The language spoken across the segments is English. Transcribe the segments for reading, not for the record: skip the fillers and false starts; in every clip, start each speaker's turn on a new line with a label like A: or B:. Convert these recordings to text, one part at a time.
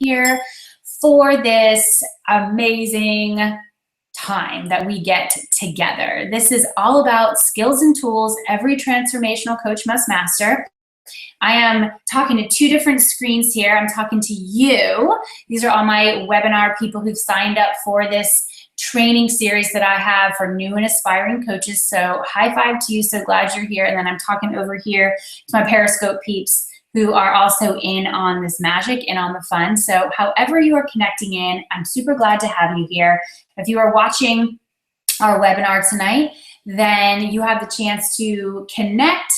A: here for this amazing time that we get together. This is all about skills and tools every transformational coach must master. I am talking to two different screens here. I'm talking to you. These are all my webinar people who've signed up for this training series that I have for new and aspiring coaches. So high five to you. So glad you're here. And then I'm talking over here to my Periscope peeps who are also in on this magic and on the fun. So however you are connecting in, I'm super glad to have you here. If you are watching our webinar tonight, then you have the chance to connect.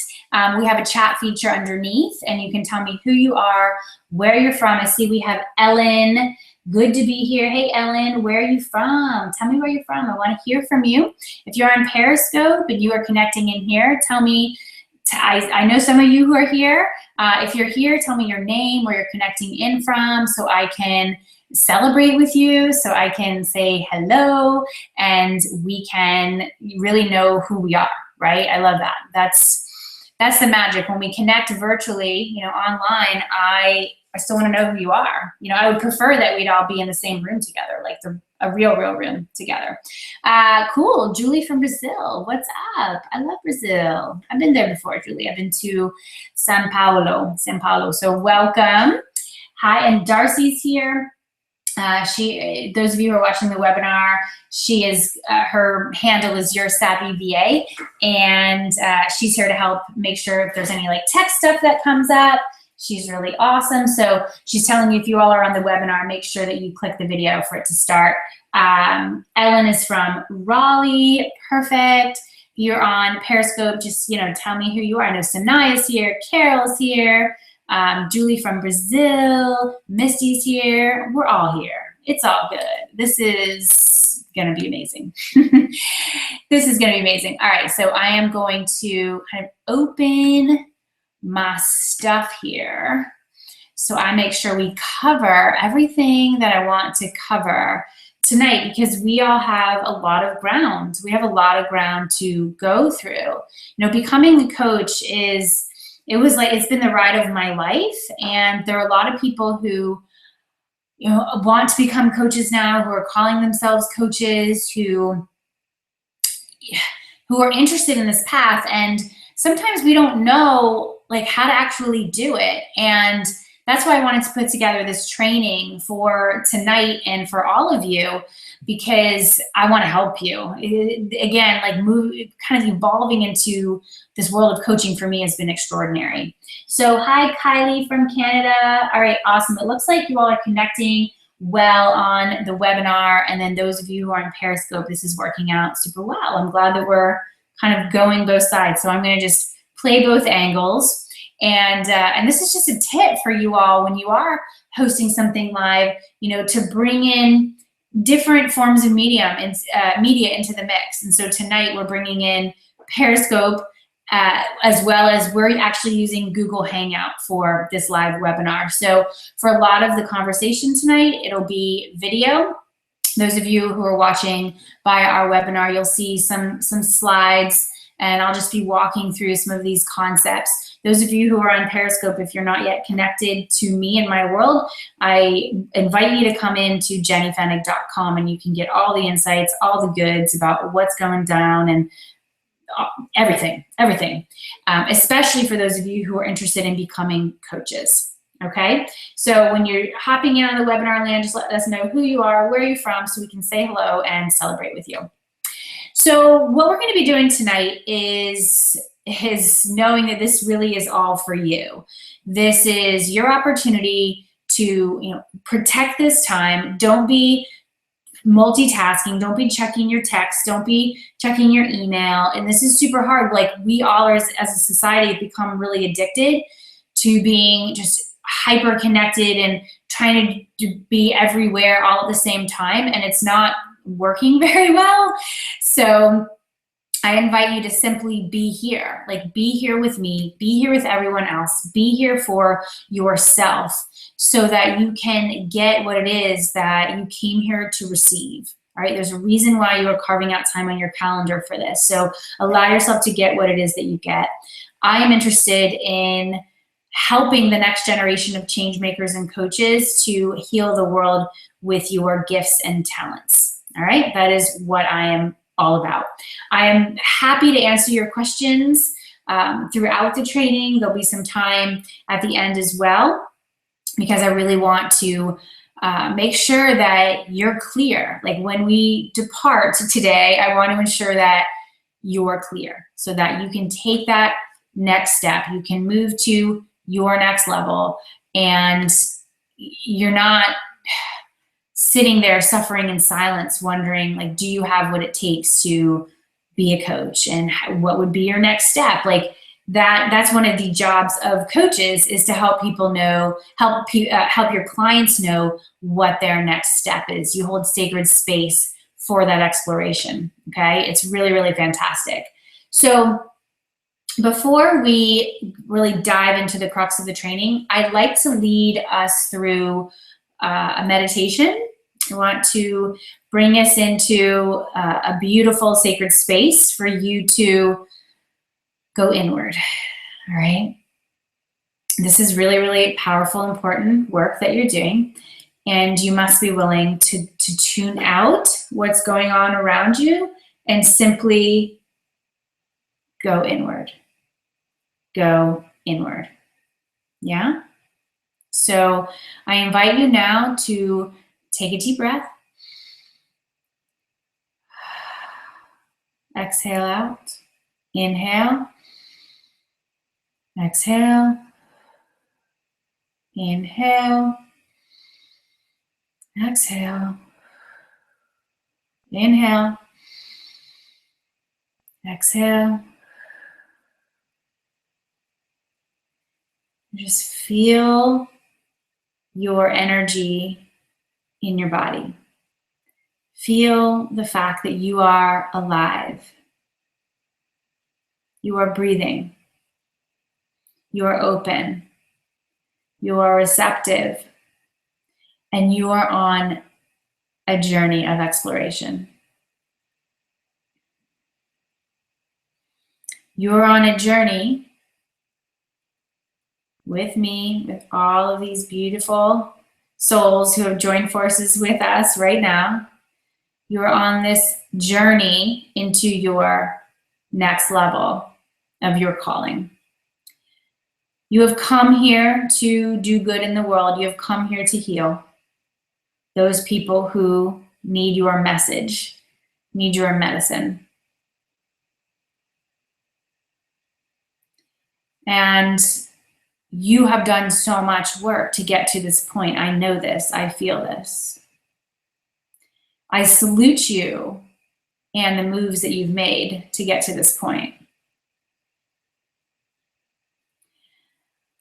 A: We have a chat feature underneath, and you can tell me who you are, where you're from. I see we have Ellen. Good to be here. Hey, Ellen, where are you from? Tell me where you're from. I want to hear from you. If you're on Periscope and you are connecting in here, tell me. I know some of you who are here. If you're here, tell me your name, where you're connecting in from, so I can celebrate with you, so I can say hello, and we can really know who we are, right? I love that. That's the magic. When we connect virtually, online, I still want to know who you are. I would prefer that we'd all be in the same room together, like a real room together. Cool, Julie from Brazil. What's up? I love Brazil. I've been there before, Julie. I've been to São Paulo. So welcome. Hi, and Darcy's here. Those of you who are watching the webinar, she is, her handle is Your Savvy VA, and she's here to help make sure if there's any tech stuff that comes up. She's really awesome. So she's telling you, if you all are on the webinar, make sure that you click the video for it to start. Ellen is from Raleigh. Perfect. If you're on Periscope, just, tell me who you are. I know Sanaya's here. Carol's here. Julie from Brazil. Misty's here. We're all here. It's all good. This is going to be amazing. This is going to be amazing. All right. So I am going to kind of open my stuff here, so I make sure we cover everything that I want to cover tonight, because we all have a lot of ground. We have a lot of ground to go through. Becoming a coach it's been the ride of my life, and there are a lot of people who want to become coaches now, who are calling themselves coaches, who are interested in this path, and sometimes we don't know how to actually do it. And that's why I wanted to put together this training for tonight and for all of you, because I want to help you. Again, kind of evolving into this world of coaching for me has been extraordinary. So hi, Kylie from Canada. All right, awesome. It looks like you all are connecting well on the webinar. And then those of you who are on Periscope, this is working out super well. I'm glad that we're kind of going both sides. So I'm going to just play both angles. And this is just a tip for you all when you are hosting something live, to bring in different forms of media into the mix. And so tonight we're bringing in Periscope, as well as we're actually using Google Hangout for this live webinar. So for a lot of the conversation tonight, it'll be video. Those of you who are watching via our webinar, you'll see some slides, and I'll just be walking through some of these concepts. Those of you who are on Periscope, if you're not yet connected to me and my world, I invite you to come into jennyfennig.com, and you can get all the insights, all the goods about what's going down, and everything, especially for those of you who are interested in becoming coaches. Okay, so when you're hopping in on the webinar land, just let us know who you are, where you're from, so we can say hello and celebrate with you. So what we're going to be doing tonight is knowing that this really is all for you. This is your opportunity to protect this time. Don't be multitasking. Don't be checking your text. Don't be checking your email. And this is super hard. We all as a society have become really addicted to being just hyper connected and trying to be everywhere all at the same time. And it's not working very well. So I invite you to simply be here. Be here with me, be here with everyone else, be here for yourself, so that you can get what it is that you came here to receive. All right, there's a reason why you are carving out time on your calendar for this. So allow yourself to get what it is that you get. I am interested in helping the next generation of change makers and coaches to heal the world with your gifts and talents. All right, that is what I am all about. I am happy to answer your questions throughout the training. There'll be some time at the end as well, because I really want to make sure that you're clear. Like when we depart today, I want to ensure that you're clear so that you can take that next step. You can move to your next level, and you're not sitting there suffering in silence wondering, like, do you have what it takes to be a coach, and what would be your next step? Like that's one of the jobs of coaches, is to help people know, help your clients know what their next step is. You hold sacred space for that exploration. Okay, it's really, really fantastic. So before we really dive into the crux of the training, I'd like to lead us through a meditation. I want to bring us into a beautiful sacred space for you to go inward. All right. This is really, really powerful, important work that you're doing. And you must be willing to tune out what's going on around you and simply go inward. Go inward. Yeah? So I invite you now to take a deep breath. Exhale out. Inhale. Exhale. Inhale. Exhale. Inhale. Exhale. Just feel your energy in your body. Feel the fact that you are alive. You are breathing. You are open. You are receptive. And you are on a journey of exploration. You're on a journey with me, with all of these beautiful souls who have joined forces with us right now. You're on this journey into your next level of your calling. You have come here to do good in the world. You have come here to heal those people who need your message, need your medicine. And you have done so much work to get to this point. I know this. I feel this. I salute you and the moves that you've made to get to this point.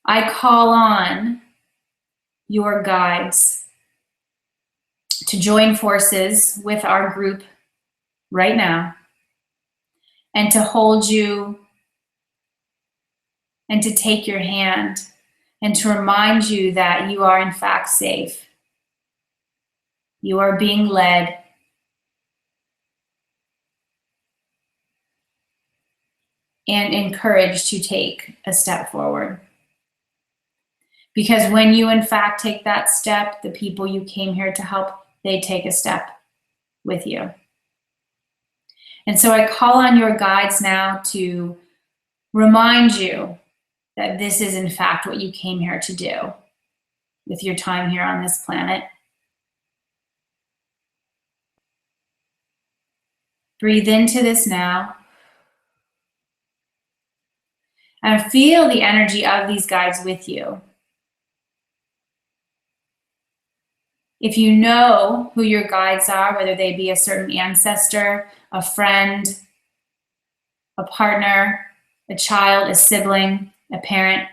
A: I call on your guides to join forces with our group right now and to hold you and to take your hand and to remind you that you are in fact safe. You are being led. And encouraged to take a step forward. Because when you in fact take that step, the people you came here to help, they take a step with you. And so I call on your guides now to remind you that this is in fact what you came here to do with your time here on this planet. Breathe into this now. And feel the energy of these guides with you. If you know who your guides are, whether they be a certain ancestor, a friend, a partner, a child, a sibling, a parent,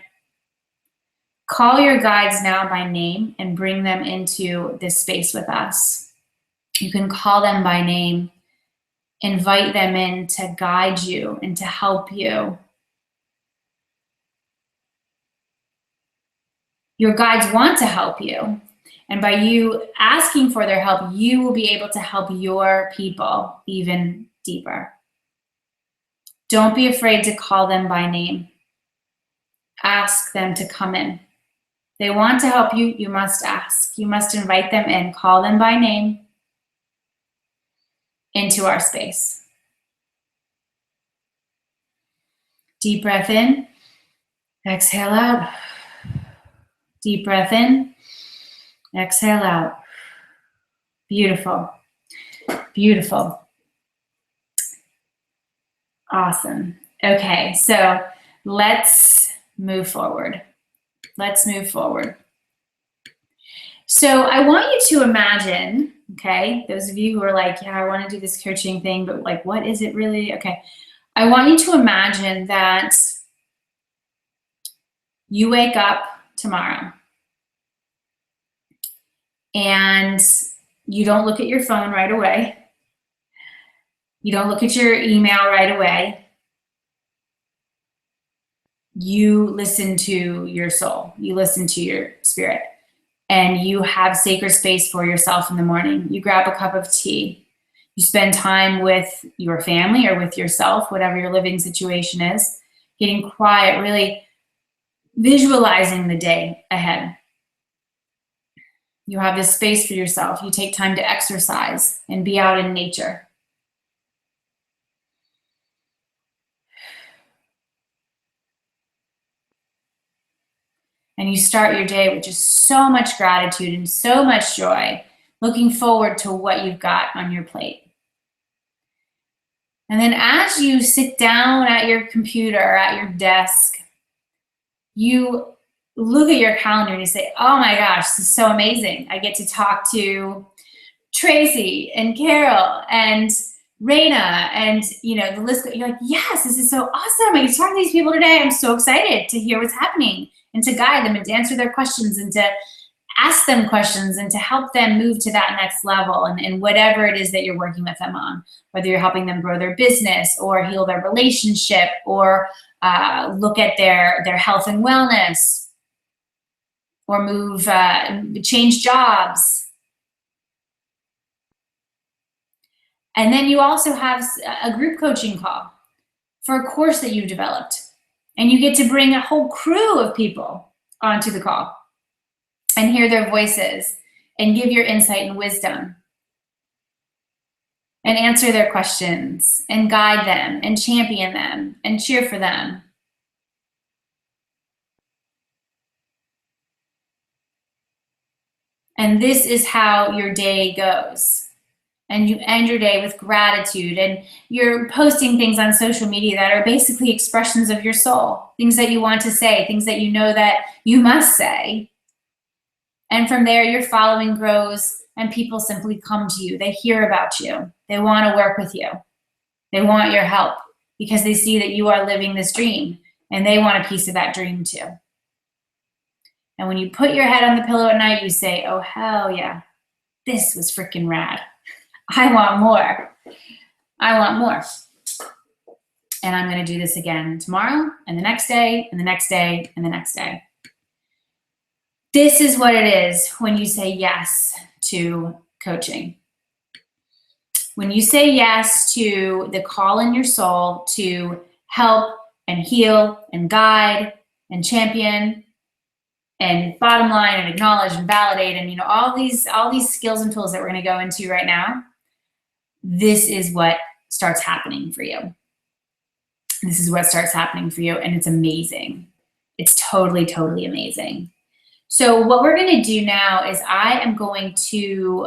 A: call your guides now by name and bring them into this space with us. You can call them by name, invite them in to guide you and to help you. Your guides want to help you. And by you asking for their help, you will be able to help your people even deeper. Don't be afraid to call them by name. ask them to come in. They want to help you, you must ask. You must invite them in, call them by name into our space. Deep breath in, exhale out. Deep breath in, exhale out. Beautiful, beautiful. Awesome. Okay, so let's move forward. Let's move forward. So I want you to imagine, okay, those of you who are like, yeah, I want to do this coaching thing, but like, what is it really? Okay, I want you to imagine that you wake up tomorrow and you don't look at your phone right away. You don't look at your email right away. You listen to your soul. You listen to your spirit. And you have sacred space for yourself in the morning. You grab a cup of tea. You spend time with your family or with yourself, whatever your living situation is, getting quiet, really visualizing the day ahead. You have this space for yourself. You take time to exercise and be out in nature. And you start your day with just so much gratitude and so much joy, looking forward to what you've got on your plate. And then as you sit down at your computer, at your desk, you look at your calendar and you say, oh my gosh, this is so amazing. I get to talk to Tracy and Carol and Raina and, you know, the list. You're like, yes, this is so awesome. I get to talk to these people today. I'm so excited to hear what's happening and to guide them and to answer their questions and to ask them questions and to help them move to that next level and whatever it is that you're working with them on, whether you're helping them grow their business or heal their relationship or look at their health and wellness or change jobs. And then you also have a group coaching call for a course that you've developed. And you get to bring a whole crew of people onto the call and hear their voices and give your insight and wisdom and answer their questions and guide them and champion them and cheer for them. And this is how your day goes. And you end your day with gratitude, and you're posting things on social media that are basically expressions of your soul, things that you want to say, things that you know that you must say. And from there, your following grows and people simply come to you. They hear about you. They want to work with you. They want your help because they see that you are living this dream and they want a piece of that dream too. And when you put your head on the pillow at night, you say, oh, hell yeah, this was freaking rad. I want more. I want more. And I'm going to do this again tomorrow and the next day and the next day and the next day. This is what it is when you say yes to coaching. When you say yes to the call in your soul to help and heal and guide and champion and bottom line and acknowledge and validate and, you know, all these skills and tools that we're going to go into right now, this is what starts happening for you. This is what starts happening for you, and it's amazing. It's totally, totally amazing. So what we're going to do now is I'm going to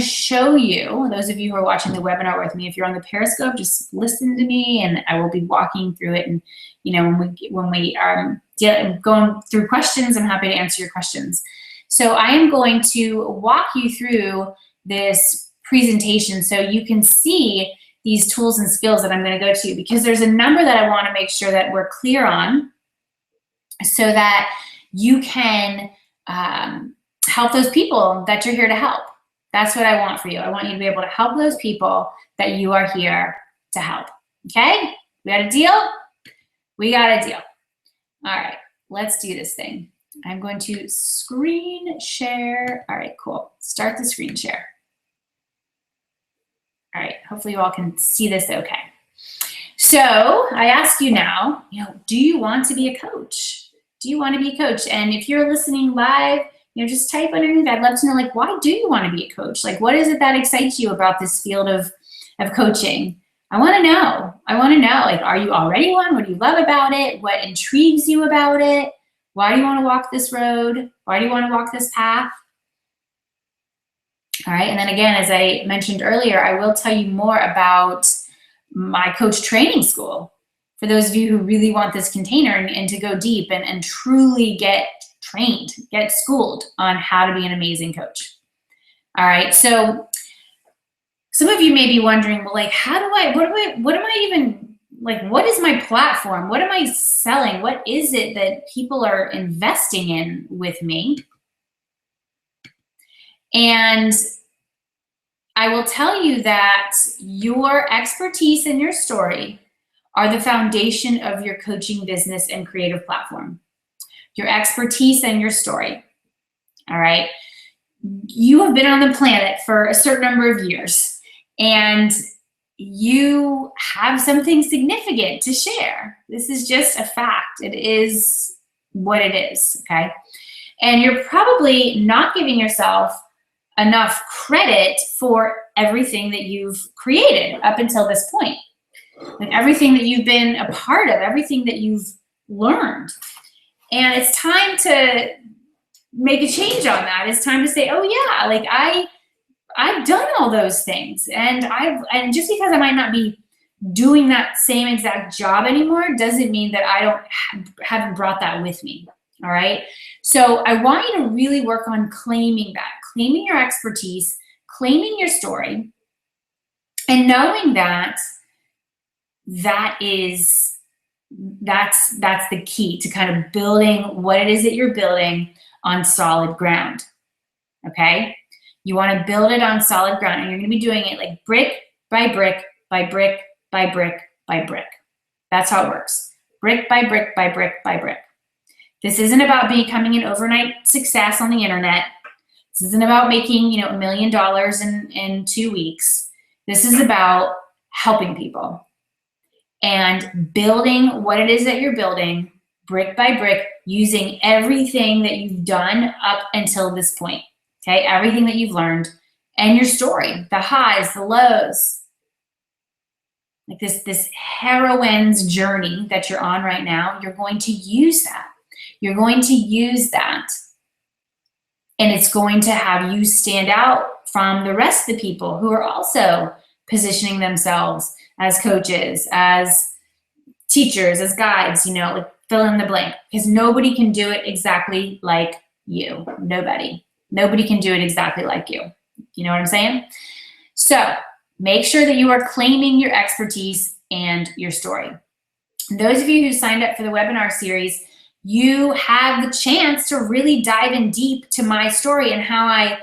A: show you, those of you who are watching the webinar with me, if you're on the Periscope, just listen to me and I will be walking through it. And, you know, when we are going through questions, I'm happy to answer your questions. So I am going to walk you through this presentation so you can see these tools and skills that I'm going to go to, because there's a number that I want to make sure that we're clear on so that you can help those people that you're here to help. That's what I want for you. I want you to be able to help those people that you are here to help. Okay? We got a deal? We got a deal. All right, let's do this thing. I'm going to screen share. All right, cool. Start the screen share. All right, hopefully you all can see this okay. So I ask you now, do you want to be a coach? Do you want to be a coach? And if you're listening live, just type underneath. I'd love to know, like, why do you want to be a coach? Like, what is it that excites you about this field of coaching? I want to know. Like, are you already one? What do you love about it? What intrigues you about it? Why do you want to walk this road? Why do you want to walk this path? All right. And then again, as I mentioned earlier, I will tell you more about my coach training school for those of you who really want this container and to go deep and truly get trained, get schooled on how to be an amazing coach. All right. So some of you may be wondering, well, like, what is my platform? What am I selling? What is it that people are investing in with me? And I will tell you that your expertise and your story are the foundation of your coaching business and creative platform. Your expertise and your story. All right. You have been on the planet for a certain number of years, and you have something significant to share. This is just a fact. It is what it is. Okay. And you're probably not giving yourself enough credit for everything that you've created up until this point. Like everything that you've been a part of, everything that you've learned. And it's time to make a change on that. It's time to say, oh yeah, like I've done all those things. And just because I might not be doing that same exact job anymore doesn't mean that I haven't brought that with me. All right. So I want you to really work on claiming that, claiming your expertise, claiming your story, and knowing that that's the key to kind of building what it is that you're building on solid ground. Okay. You want to build it on solid ground, and you're going to be doing it like brick by brick by brick by brick by brick. That's how it works. Brick by brick by brick by brick. This isn't about becoming an overnight success on the internet. This isn't about making, $1 million in 2 weeks. This is about helping people and building what it is that you're building brick by brick, using everything that you've done up until this point. Okay, everything that you've learned and your story, the highs, the lows, like this heroine's journey that you're on right now. You're going to use that. You're going to use that, and it's going to have you stand out from the rest of the people who are also positioning themselves as coaches, as teachers, as guides, like fill in the blank, because nobody can do it exactly like you. Nobody can do it exactly like you. You know what I'm saying? So make sure that you are claiming your expertise and your story. And those of you who signed up for the webinar series, you have the chance to really dive in deep to my story and how I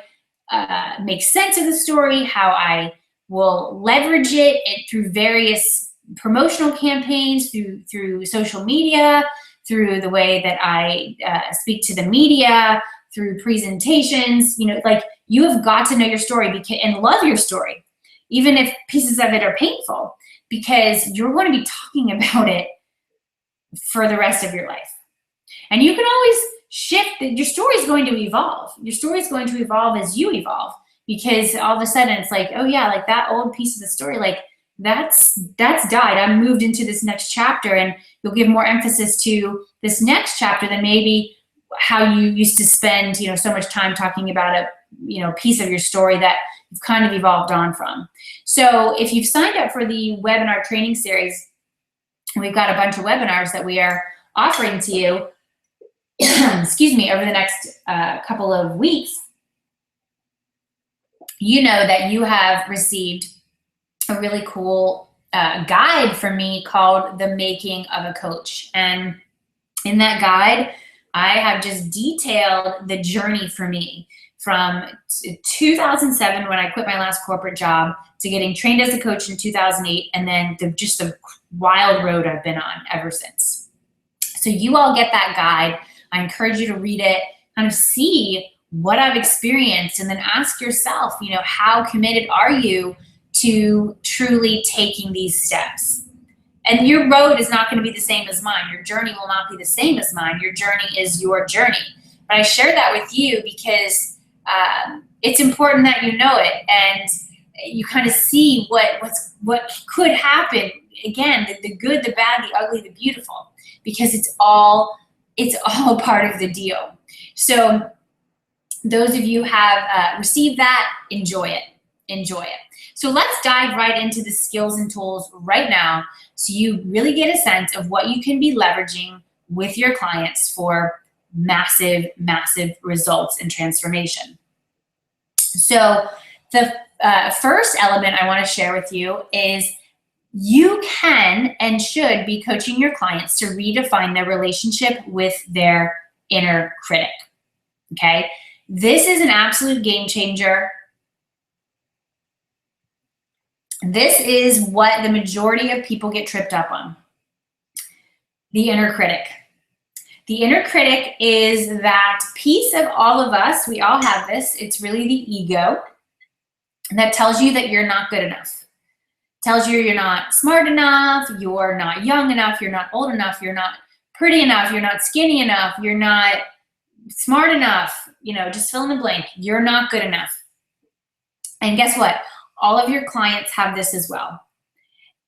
A: make sense of the story, how I will leverage it through various promotional campaigns, through social media, through the way that I speak to the media, through presentations. Like, you have got to know your story and love your story, even if pieces of it are painful, because you're going to be talking about it for the rest of your life. And you can always shift. Your story is going to evolve. Your story is going to evolve as you evolve, because all of a sudden it's like, oh yeah, like that old piece of the story, like that's died. I'm moved into this next chapter, and you'll give more emphasis to this next chapter than maybe how you used to spend, so much time talking about a, piece of your story that you've kind of evolved on from. So if you've signed up for the webinar training series, we've got a bunch of webinars that we are offering to you, excuse me, over the next couple of weeks. You know that you have received a really cool guide from me called The Making of a Coach. And in that guide, I have just detailed the journey for me from 2007, when I quit my last corporate job, to getting trained as a coach in 2008, and then just the wild road I've been on ever since. So you all get that guide. I encourage you to read it, kind of see what I've experienced, and then ask yourself, how committed are you to truly taking these steps And your road is not going to be the same as mine. Your journey will not be the same as mine. Your journey is your journey. But I share that with you because it's important that you know it and you kind of see what could happen. Again, the good, the bad, the ugly, the beautiful, because it's all part of the deal. So those of you have received that, enjoy it. Enjoy it. So let's dive right into the skills and tools right now so you really get a sense of what you can be leveraging with your clients for massive, massive results and transformation. So the first element I want to share with you is you can and should be coaching your clients to redefine their relationship with their inner critic. Okay? This is an absolute game changer. This is what the majority of people get tripped up on. The inner critic. The inner critic is that piece of all of us. We all have this. It's really the ego that tells you that you're not good enough. Tells you you're not smart enough, you're not young enough, you're not old enough, you're not pretty enough, you're not skinny enough, you're not smart enough, just fill in the blank. You're not good enough. And guess what? All of your clients have this as well.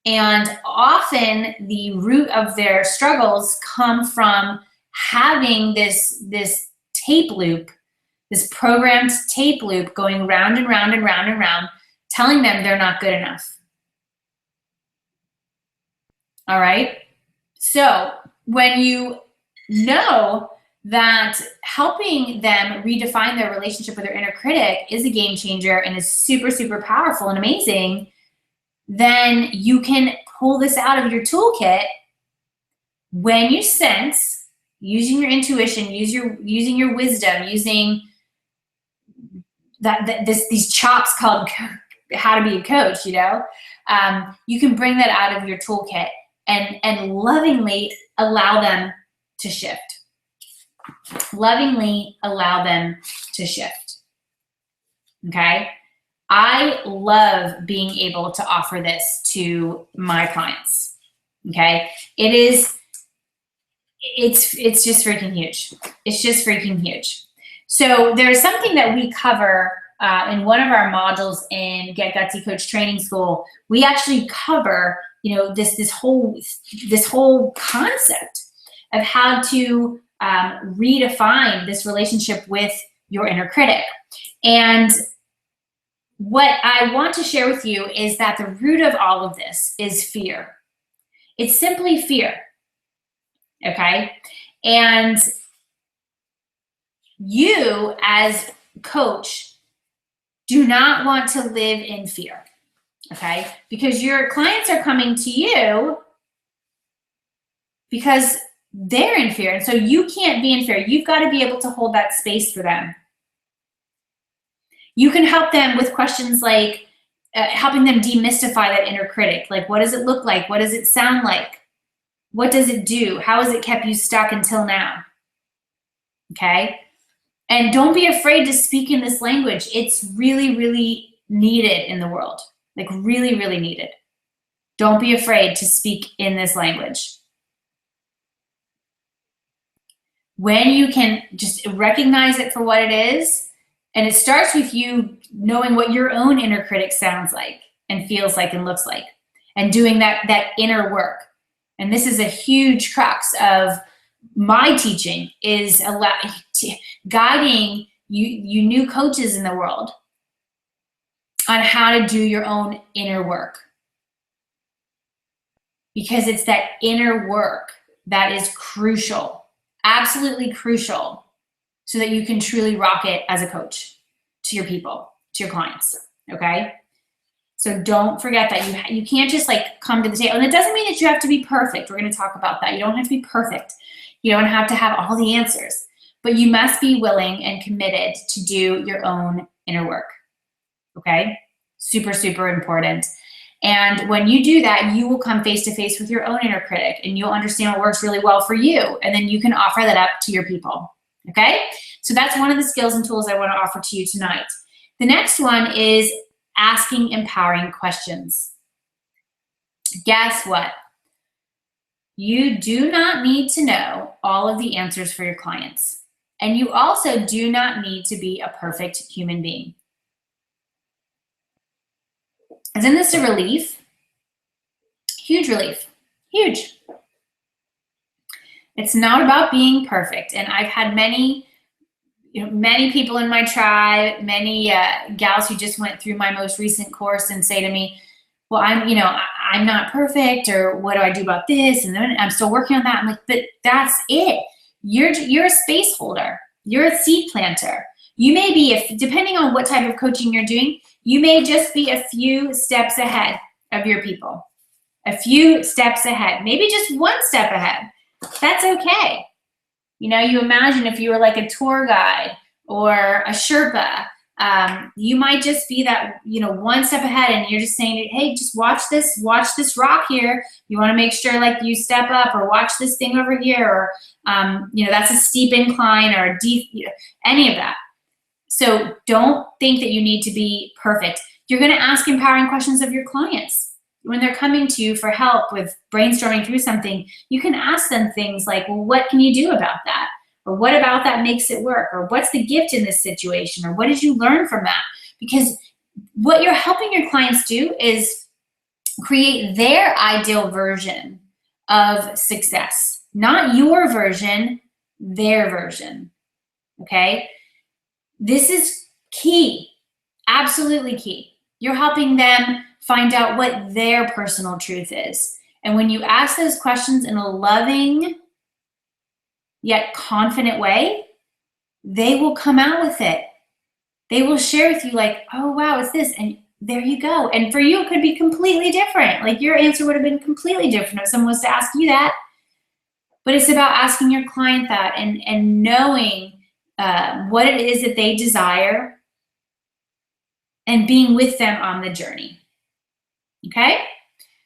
A: And often the root of their struggles come from having this tape loop, this programmed tape loop going round and round and round and round, telling them they're not good enough. All right? So when you know that helping them redefine their relationship with their inner critic is a game changer and is super, super powerful and amazing, then you can pull this out of your toolkit when you sense, using your intuition, using your wisdom, using these chops called how to be a coach, you can bring that out of your toolkit and lovingly allow them to shift. Lovingly allow them to shift. Okay? I love being able to offer this to my clients. Okay? It's just freaking huge. It's just freaking huge. So there's something that we cover in one of our modules in Get Gutsy Coach Training School. We actually cover, this whole concept of how to redefine this relationship with your inner critic. And what I want to share with you is that the root of all of this is fear. It's simply fear. Okay? And you, as coach, do not want to live in fear. Okay? Because your clients are coming to you because they're in fear. And so you can't be in fear. You've got to be able to hold that space for them. You can help them with questions like helping them demystify that inner critic. Like, what does it look like? What does it sound like? What does it do? How has it kept you stuck until now? Okay? And don't be afraid to speak in this language. It's really, really needed in the world. Like, really, really needed. Don't be afraid to speak in this language. When you can just recognize it for what it is, and it starts with you knowing what your own inner critic sounds like and feels like and looks like, and doing that inner work. And this is a huge crux of my teaching, is guiding you new coaches in the world on how to do your own inner work. Because it's that inner work that is crucial, absolutely crucial, so that you can truly rock it as a coach to your people, to your clients, okay? So don't forget that you can't just come to the table. And it doesn't mean that you have to be perfect. We're going to talk about that. You don't have to be perfect. You don't have to have all the answers. But you must be willing and committed to do your own inner work, okay? Super, super important. And when you do that, you will come face to face with your own inner critic, and you'll understand what works really well for you. And then you can offer that up to your people, okay? So that's one of the skills and tools I want to offer to you tonight. The next one is asking empowering questions. Guess what? You do not need to know all of the answers for your clients. And you also do not need to be a perfect human being. Isn't this a relief? Huge relief. Huge. It's not about being perfect. And I've had many people in my tribe, many gals who just went through my most recent course and say to me, well, I'm not perfect, or what do I do about this? And then I'm still working on that. I'm like, but that's it. You're a space holder. You're a seed planter. You may be, depending on what type of coaching you're doing, you may just be a few steps ahead of your people. A few steps ahead, maybe just one step ahead. That's okay. You imagine if you were like a tour guide or a Sherpa, you might just be that, one step ahead, and you're just saying, hey, just watch this rock here. You want to make sure like you step up, or watch this thing over here, or, that's a steep incline, or a deep, any of that. So don't think that you need to be perfect. You're going to ask empowering questions of your clients. When they're coming to you for help with brainstorming through something, you can ask them things like, well, what can you do about that? Or what about that makes it work? Or what's the gift in this situation? Or what did you learn from that? Because what you're helping your clients do is create their ideal version of success, not your version, their version. Okay? This is key, absolutely key. You're helping them find out what their personal truth is. And when you ask those questions in a loving yet confident way, they will come out with it. They will share with you like, oh, wow, it's this. And there you go. And for you, it could be completely different. Like your answer would have been completely different if someone was to ask you that. But it's about asking your client that and knowing what it is that they desire and being with them on the journey. Okay?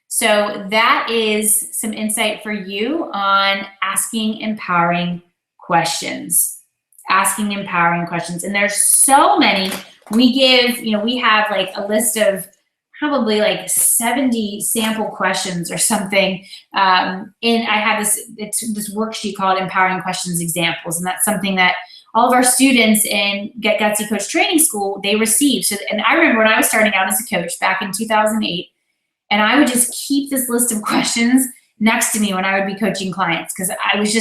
A: So that is some insight for you on asking empowering questions. Asking empowering questions. And there's so many. We have like a list of probably like 70 sample questions or something. And I have this worksheet called Empowering Questions Examples. And that's something that all of our students in Get Gutsy Coach Training School, they receive. So, and I remember when I was starting out as a coach back in 2008, and I would just keep this list of questions next to me when I would be coaching clients, because I was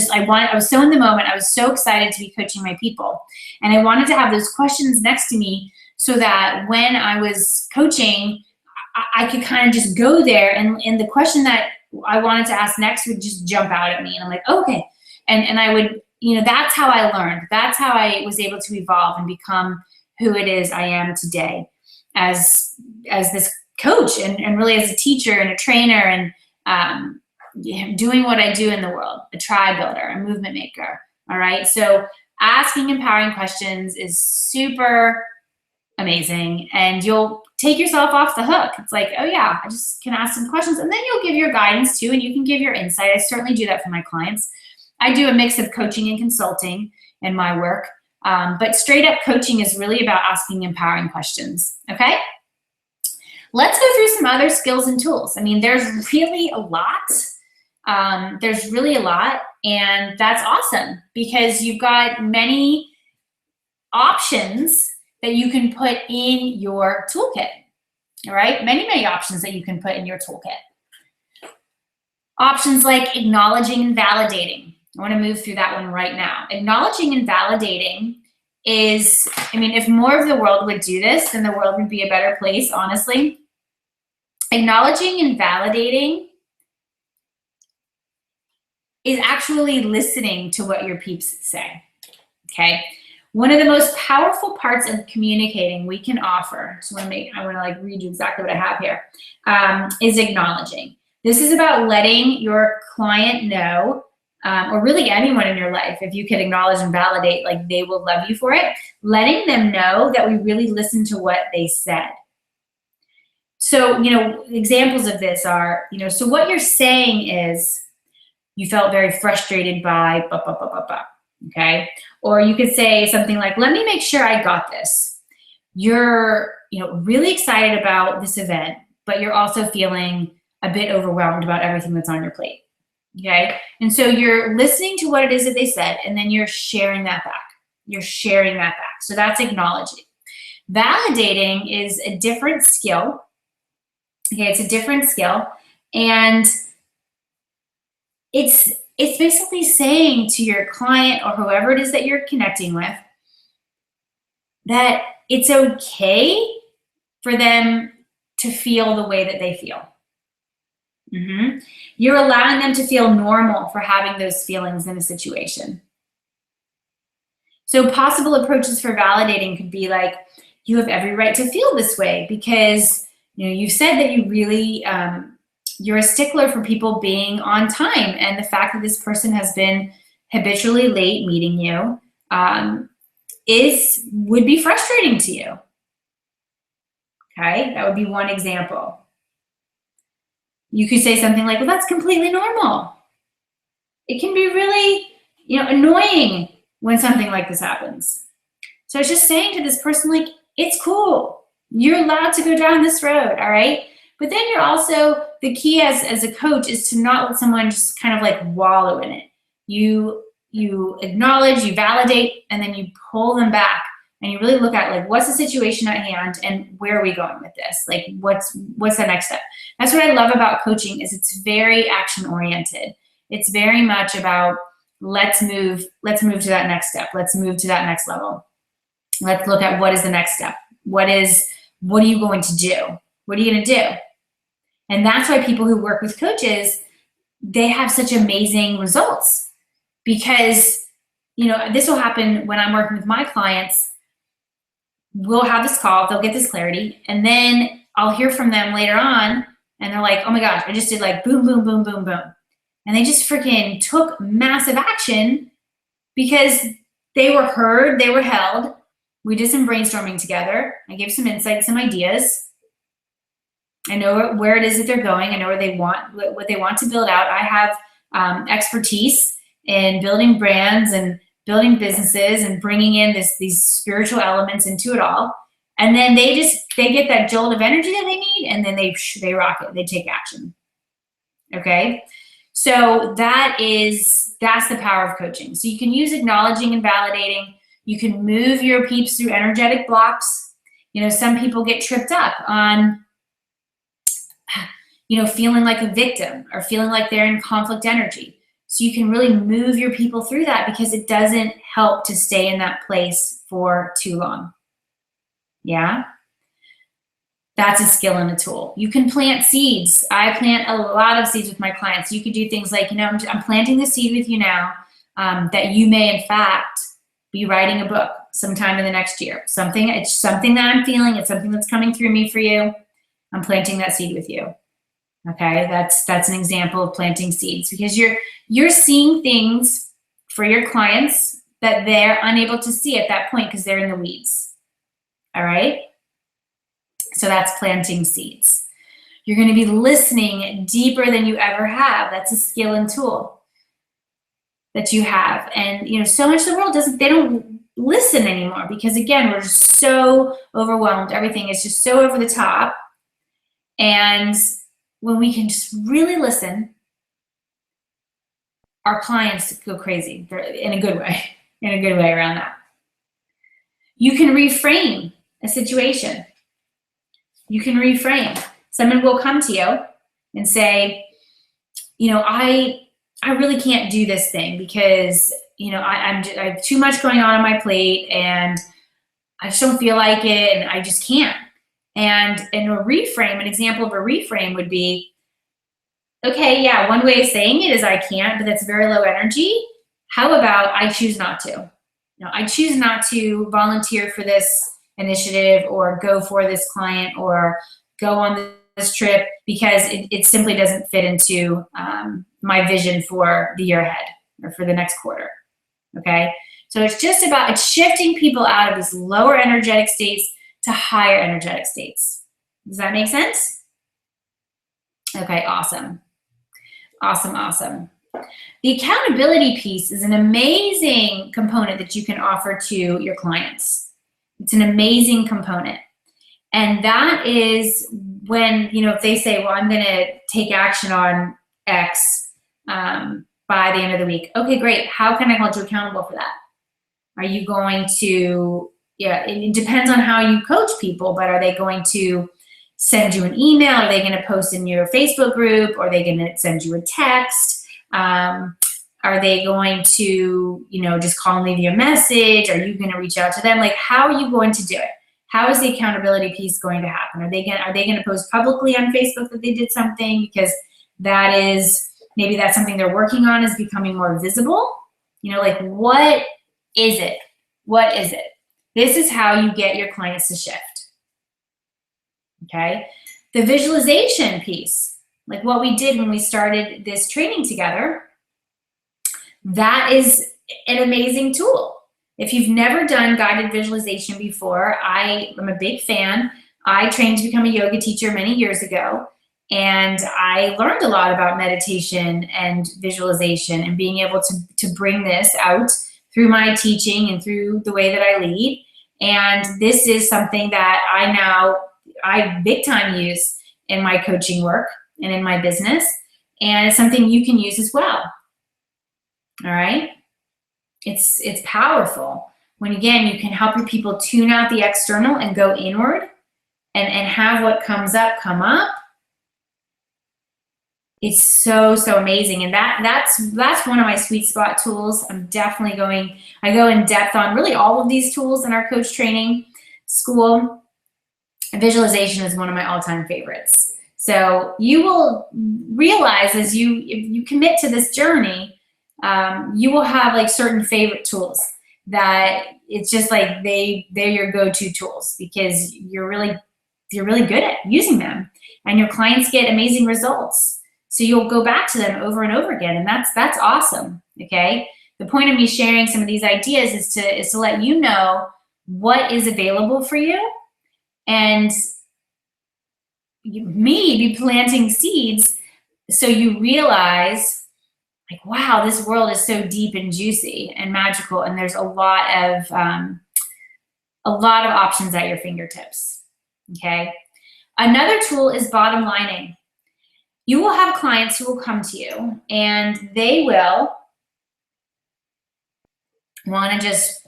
A: so in the moment. I was so excited to be coaching my people. And I wanted to have those questions next to me so that when I was coaching, I could kind of just go there, and the question that I wanted to ask next would just jump out at me. And I'm like, okay. And I would, that's how I learned. That's how I was able to evolve and become who it is I am today as this coach, and really as a teacher and a trainer, and doing what I do in the world, a tribe builder, a movement maker. All right. So asking empowering questions is super amazing, and you'll take yourself off the hook. It's like, oh yeah, I just can ask some questions, and then you'll give your guidance too, and you can give your insight. I certainly do that for my clients. I do a mix of coaching and consulting in my work, but straight up coaching is really about asking empowering questions. Okay. Let's go through some other skills and tools. I mean, there's really a lot. And that's awesome, because you've got many options that you can put in your toolkit. All right, many options that you can put in your toolkit. Options like acknowledging and validating. I want to move through that one right now. Acknowledging and validating is, if more of the world would do this, then the world would be a better place, honestly. Acknowledging and validating is actually listening to what your peeps say, okay? One of the most powerful parts of communicating we can offer, so I want to read you exactly what I have here, is acknowledging. This is about letting your client know, or really anyone in your life, if you can acknowledge and validate, like they will love you for it, letting them know that we really listened to what they said. So, examples of this are, so what you're saying is, you felt very frustrated by, okay? Or you could say something like, let me make sure I got this. You're, really excited about this event, but you're also feeling a bit overwhelmed about everything that's on your plate. Okay? And so you're listening to what it is that they said, and then you're sharing that back. You're sharing that back. So that's acknowledging. Validating is a different skill. Okay, it's a different skill. And it's basically saying to your client or whoever it is that you're connecting with that it's okay for them to feel the way that they feel. You're allowing them to feel normal for having those feelings in a situation. So possible approaches for validating could be like, you have every right to feel this way because you said that you really, you're a stickler for people being on time, and the fact that this person has been habitually late meeting you would be frustrating to you. Okay, that would be one example. You could say something like, well, that's completely normal. It can be really, annoying when something like this happens. So it's just saying to this person, like, it's cool. You're allowed to go down this road, all right? But then you're also, the key as a coach is to not let someone just kind of like wallow in it. You acknowledge, you validate, and then you pull them back. And you really look at, like, what's the situation at hand and where are we going with this? Like, what's the next step? That's what I love about coaching, is it's very action oriented. It's very much about let's move to that next step. Let's move to that next level. Let's look at what is the next step. What are you going to do? What are you going to do? And that's why people who work with coaches, they have such amazing results, because this will happen when I'm working with my clients. We'll have this call, they'll get this clarity, and then I'll hear from them later on, and they're like, oh my gosh, I just did like boom, boom, boom, boom, boom. And they just freaking took massive action because they were heard, they were held. We did some brainstorming together. I gave some insights, some ideas. I know where it is that they're going. I know what they want to build out. I have expertise in building brands and building businesses and bringing in these spiritual elements into it all. And then they get that jolt of energy that they need, and then they rock it. They take action. Okay? So that's the power of coaching. So you can use acknowledging and validating. You can move your peeps through energetic blocks. Some people get tripped up on feeling like a victim or feeling like they're in conflict energy. So you can really move your people through that, because it doesn't help to stay in that place for too long. Yeah? That's a skill and a tool. You can plant seeds. I plant a lot of seeds with my clients. You could do things like, I'm planting the seed with you now, that you may, in fact, be writing a book sometime in the next year. It's something that I'm feeling. It's something that's coming through me for you. I'm planting that seed with you. Okay, that's an example of planting seeds, because you're seeing things for your clients that they're unable to see at that point because they're in the weeds. All right? So that's planting seeds. You're going to be listening deeper than you ever have. That's a skill and tool that you have. And so much of the world they don't listen anymore, because again, we're just so overwhelmed. Everything is just so over the top. And when we can just really listen, our clients go crazy. They're in a good way around that. You can reframe a situation. You can reframe. Someone will come to you and say, I really can't do this thing because, I have too much going on my plate and I just don't feel like it and I just can't. And in a reframe, an example of a reframe would be, okay, yeah, one way of saying it is I can't, but that's very low energy. How about I choose not to? I choose not to volunteer for this initiative or go for this client or go on this trip because it simply doesn't fit into my vision for the year ahead or for the next quarter. Okay? So it's shifting people out of these lower energetic states to higher energetic states. Does that make sense? Okay, awesome. Awesome. The accountability piece is an amazing component that you can offer to your clients. It's an amazing component. And that is when, if they say, well, I'm going to take action on X, by the end of the week. Okay, great. How can I hold you accountable for that? Are you going to, yeah, it depends on how you coach people, but are they going to send you an email? Are they going to post in your Facebook group? Are they going to send you a text? Are they going to, just call and leave you a message? Are you going to reach out to them? Like, how are you going to do it? How is the accountability piece going to happen? Are they going to post publicly on Facebook that they did something? Because that is, maybe that's something they're working on, is becoming more visible. Like, what is it? What is it? This is how you get your clients to shift. Okay. The visualization piece, like what we did when we started this training together, that is an amazing tool. If you've never done guided visualization before, I am a big fan. I trained to become a yoga teacher many years ago, and I learned a lot about meditation and visualization and being able to bring this out through my teaching and through the way that I lead. And this is something that I big time use in my coaching work and in my business. And it's something you can use as well. All right. It's powerful when, again, you can help your people tune out the external and go inward and have what comes up come up. It's so amazing. And that's one of my sweet spot tools. I go in depth on really all of these tools in our coach training school. Visualization is one of my all-time favorites. So you will realize as if you commit to this journey, you will have like certain favorite tools that it's just like they're your go-to tools because you're really good at using them, and your clients get amazing results. So you'll go back to them over and over again, and that's awesome. Okay. The point of me sharing some of these ideas is to let you know what is available for you, and me be planting seeds so you realize, like, wow, this world is so deep and juicy and magical, and there's a lot of options at your fingertips. Okay. Another tool is bottom lining. You will have clients who will come to you and they will want to just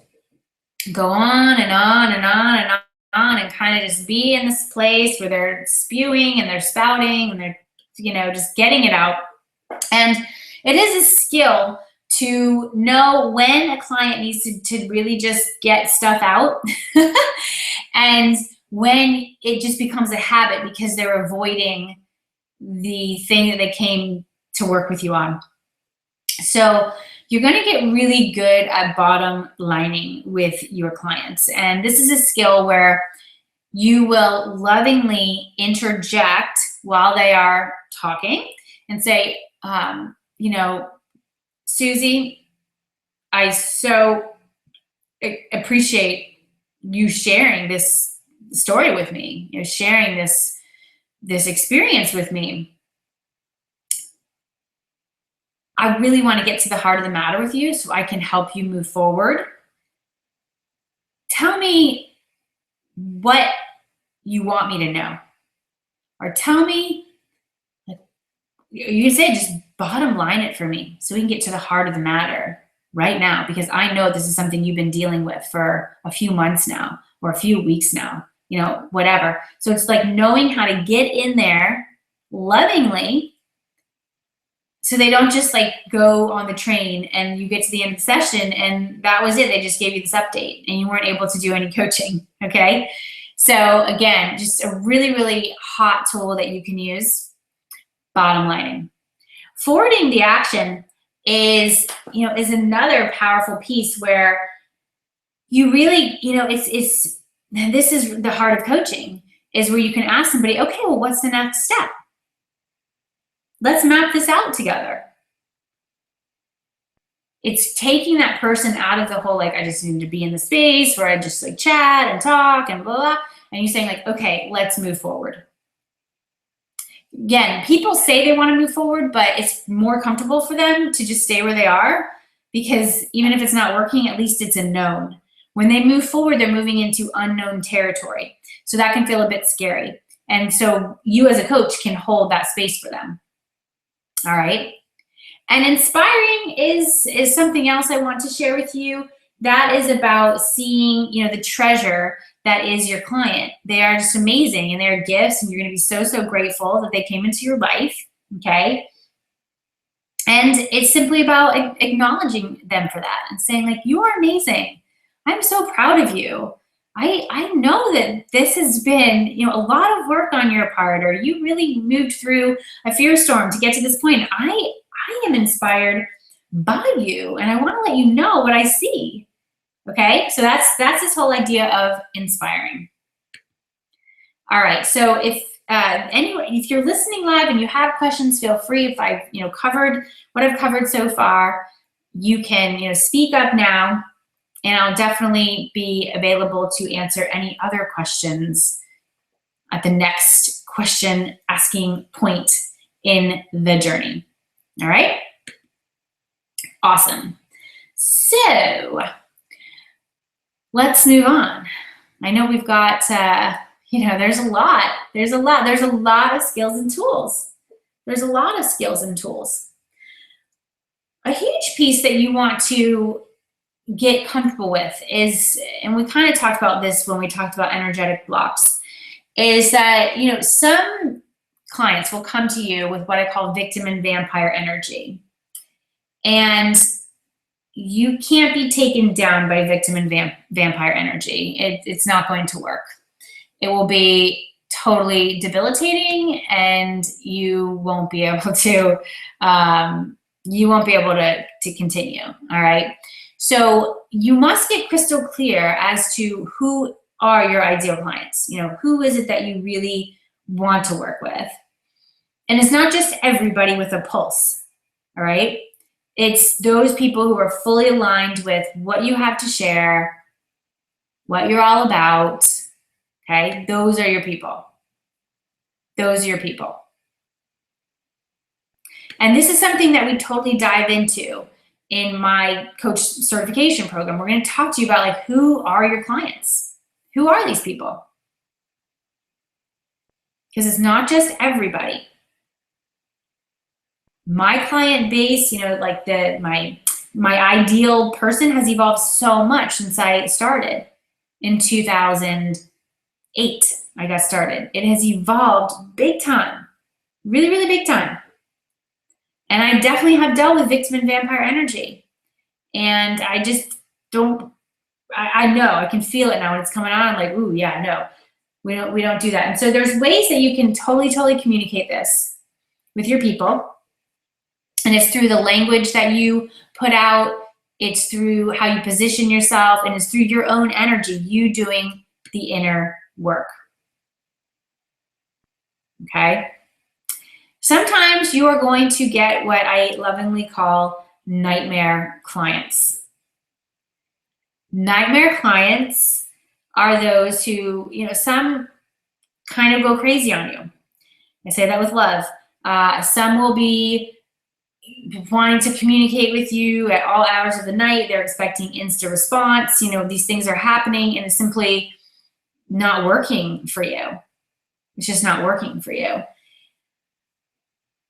A: go on and on and on and on and kind of just be in this place where they're spewing and they're spouting and they're, just getting it out. And it is a skill to know when a client needs to really just get stuff out and when it just becomes a habit because they're avoiding the thing that they came to work with you on. So you're going to get really good at bottom lining with your clients. And this is a skill where you will lovingly interject while they are talking and say, Susie, I so appreciate you sharing this story with me, sharing this experience with me. I really want to get to the heart of the matter with you so I can help you move forward. Tell me what you want me to know, or tell me, you can say, just bottom line it for me so we can get to the heart of the matter right now, because I know this is something you've been dealing with for a few months now or a few weeks now, whatever. So it's like knowing how to get in there lovingly so they don't just like go on the train and you get to the end of the session and that was it. They just gave you this update and you weren't able to do any coaching. Okay. So again, just a really, really hot tool that you can use. Bottom lining. Forwarding the action is another powerful piece where you really, this is the heart of coaching, is where you can ask somebody, okay, well, what's the next step? Let's map this out together. It's taking that person out of the whole, like, I just need to be in the space where I just like chat and talk and blah, blah, and you're saying like, okay, let's move forward. Again, people say they want to move forward, but it's more comfortable for them to just stay where they are, because even if it's not working, at least it's a known. When they move forward, they're moving into unknown territory. So that can feel a bit scary. And so you as a coach can hold that space for them. All right. And inspiring is something else I want to share with you. That is about seeing, the treasure that is your client. They are just amazing, and they're gifts, and you're going to be so, so grateful that they came into your life, okay? And it's simply about acknowledging them for that and saying, like, you are amazing. I'm so proud of you. I know that this has been, a lot of work on your part, or you really moved through a fear storm to get to this point. I am inspired by you, and I want to let you know what I see. Okay, so that's this whole idea of inspiring. All right, so if you're listening live and you have questions, feel free. If I've covered what I've covered so far, you can speak up now, and I'll definitely be available to answer any other questions at the next question asking point in the journey. All right, awesome. So let's move on. I know we've got there's a lot of skills and tools. There's a lot of skills and tools. A huge piece that you want to get comfortable with is, and we kind of talked about this when we talked about energetic blocks, is that, some clients will come to you with what I call victim and vampire energy. And you can't be taken down by victim and vampire energy. It's not going to work. It will be totally debilitating, and you won't be able to continue. All right. So you must get crystal clear as to who are your ideal clients. Who is it that you really want to work with? And it's not just everybody with a pulse. All right. It's those people who are fully aligned with what you have to share, what you're all about. Okay, those are your people. Those are your people. And this is something that we totally dive into in my coach certification program. We're going to talk to you about, like, who are your clients? Who are these people? Because it's not just everybody. My client base, like my ideal person has evolved so much since I started in 2008. I got started. It has evolved big time, really, really big time. And I definitely have dealt with victim and vampire energy. And I just don't, I know, I can feel it now when it's coming on. I'm like, ooh, yeah, no, we don't do that. And so there's ways that you can totally communicate this with your people. And it's through the language that you put out. It's through how you position yourself, and it's through your own energy, you doing the inner work. Okay? Sometimes you are going to get what I lovingly call nightmare clients. Nightmare clients are those who, some kind of go crazy on you. I say that with love. Some will be wanting to communicate with you at all hours of the night. They're expecting instant response. These things are happening, and it's simply not working for you. It's just not working for you.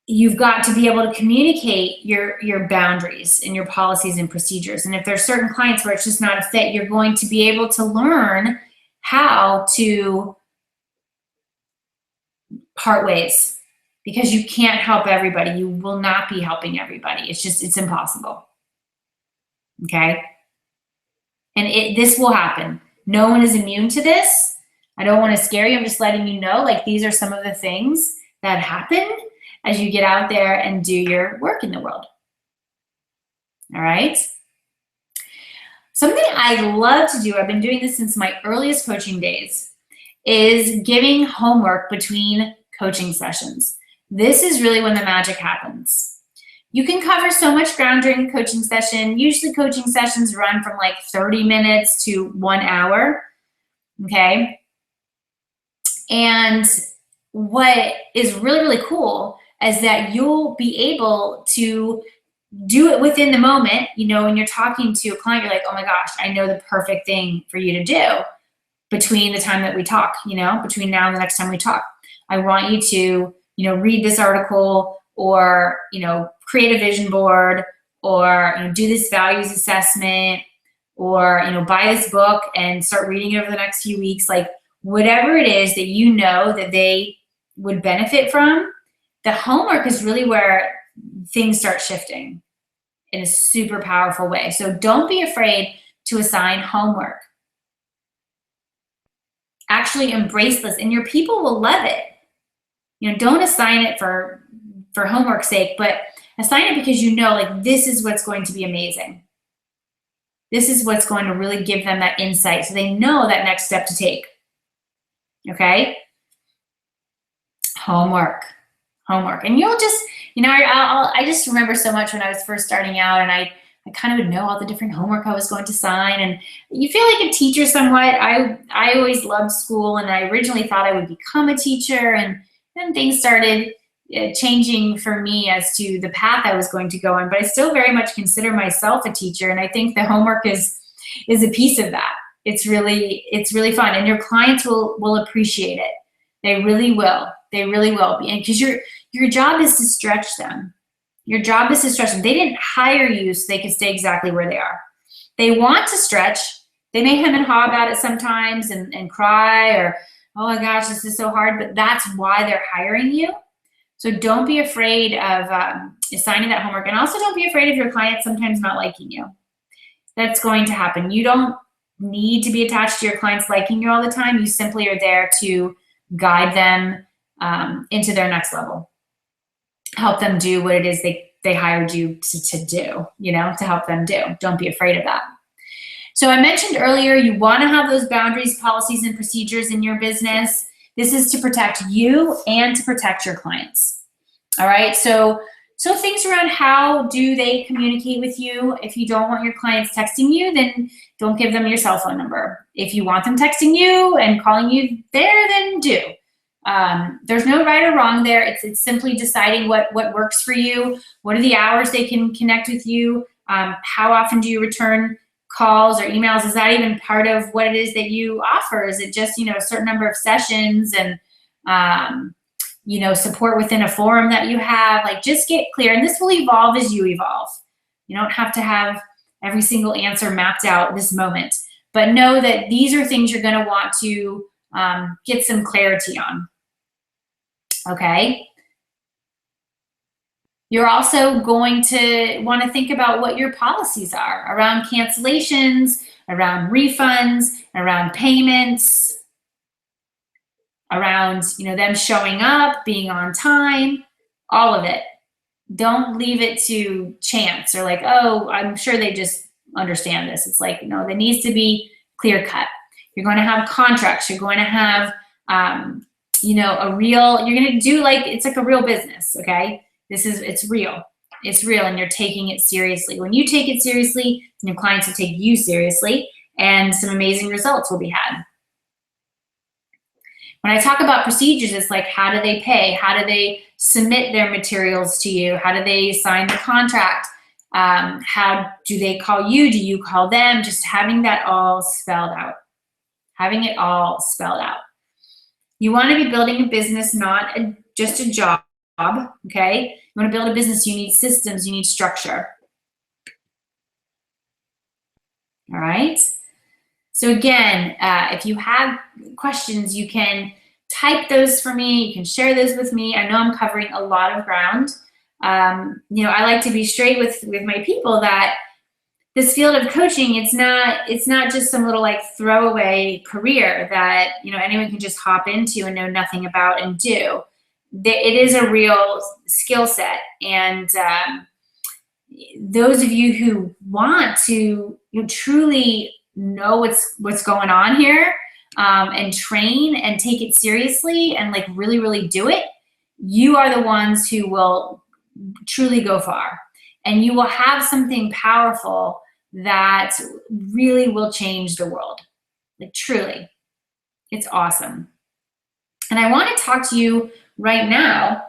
A: You've got to be able to communicate your boundaries and your policies and procedures. And if there's certain clients where it's just not a fit, you're going to be able to learn how to part ways, because you can't help everybody. You will not be helping everybody. It's impossible. Okay? And this will happen. No one is immune to this. I don't want to scare you. I'm just letting you know, like, these are some of the things that happen as you get out there and do your work in the world. All right? Something I love to do, I've been doing this since my earliest coaching days, is giving homework between coaching sessions. This is really when the magic happens. You can cover so much ground during a coaching session. Usually coaching sessions run from like 30 minutes to 1 hour, okay? And what is really, really cool is that you'll be able to do it within the moment. When you're talking to a client, you're like, oh my gosh, I know the perfect thing for you to do between the time that we talk, between now and the next time we talk. I want you to, read this article or, create a vision board, or, do this values assessment, or, buy this book and start reading it over the next few weeks. Like, whatever it is that you know that they would benefit from, the homework is really where things start shifting in a super powerful way. So don't be afraid to assign homework. Actually embrace this, and your people will love it. Don't assign it for homework's sake, but assign it because like, this is what's going to be amazing. This is what's going to really give them that insight, so they know that next step to take. Okay? Homework. And you'll just, I just remember so much when I was first starting out, and I kind of would know all the different homework I was going to sign, and you feel like a teacher somewhat. I always loved school, and I originally thought I would become a teacher, and then things started changing for me as to the path I was going to go on, but I still very much consider myself a teacher, and I think the homework is a piece of that. It's really fun, and your clients will appreciate it. They really will. They really will. And because your job is to stretch them. Your job is to stretch them. They didn't hire you so they could stay exactly where they are. They want to stretch. They may hem and haw about it sometimes and cry, or, oh my gosh, this is so hard, but that's why they're hiring you. So don't be afraid of assigning that homework. And also don't be afraid of your clients sometimes not liking you. That's going to happen. You don't need to be attached to your clients liking you all the time. You simply are there to guide them into their next level. Help them do what it is they hired you to do, to help them do. Don't be afraid of that. So I mentioned earlier, you want to have those boundaries, policies, and procedures in your business. This is to protect you and to protect your clients. All right, so things around how do they communicate with you. If you don't want your clients texting you, then don't give them your cell phone number. If you want them texting you and calling you there, then do. There's no right or wrong there. It's simply deciding what works for you. What are the hours they can connect with you? How often do you return calls or emails? Is that even part of what it is that you offer? Is it just, a certain number of sessions and, support within a forum that you have? Like, just get clear. And this will evolve as you evolve. You don't have to have every single answer mapped out this moment, but know that these are things you're going to want to get some clarity on. Okay. You're also going to want to think about what your policies are around cancellations, around refunds, around payments, around, them showing up, being on time, all of it. Don't leave it to chance or like, oh, I'm sure they just understand this. It's like, no, there needs to be clear cut. You're going to have contracts. You're going to have, you're going to do like, it's like a real business. Okay. It's real. It's real, and you're taking it seriously. When you take it seriously, then your clients will take you seriously, and some amazing results will be had. When I talk about procedures, it's like, how do they pay? How do they submit their materials to you? How do they sign the contract? How do they call you? Do you call them? Just having that all spelled out. Having it all spelled out. You want to be building a business, not just a job, okay? You want to build a business, you need systems, you need structure. All right? So again, if you have questions, you can type those for me. You can share those with me. I know I'm covering a lot of ground. I like to be straight with my people that this field of coaching, it's not just some little like throwaway career that anyone can just hop into and know nothing about and do. It is a real skill set, and those of you who want to truly know what's going on here and train and take it seriously and like really do it, you are the ones who will truly go far, and you will have something powerful that really will change the world. Like, truly, it's awesome. And I want to talk to you right now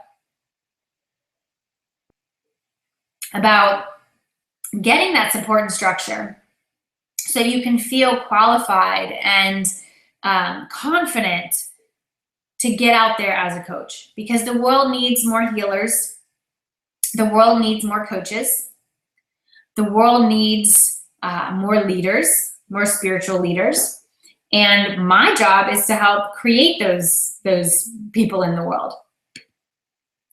A: about getting that support and structure so you can feel qualified and confident to get out there as a coach, because the world needs more healers. The world needs more coaches. The world needs more leaders, more spiritual leaders. And my job is to help create those people in the world.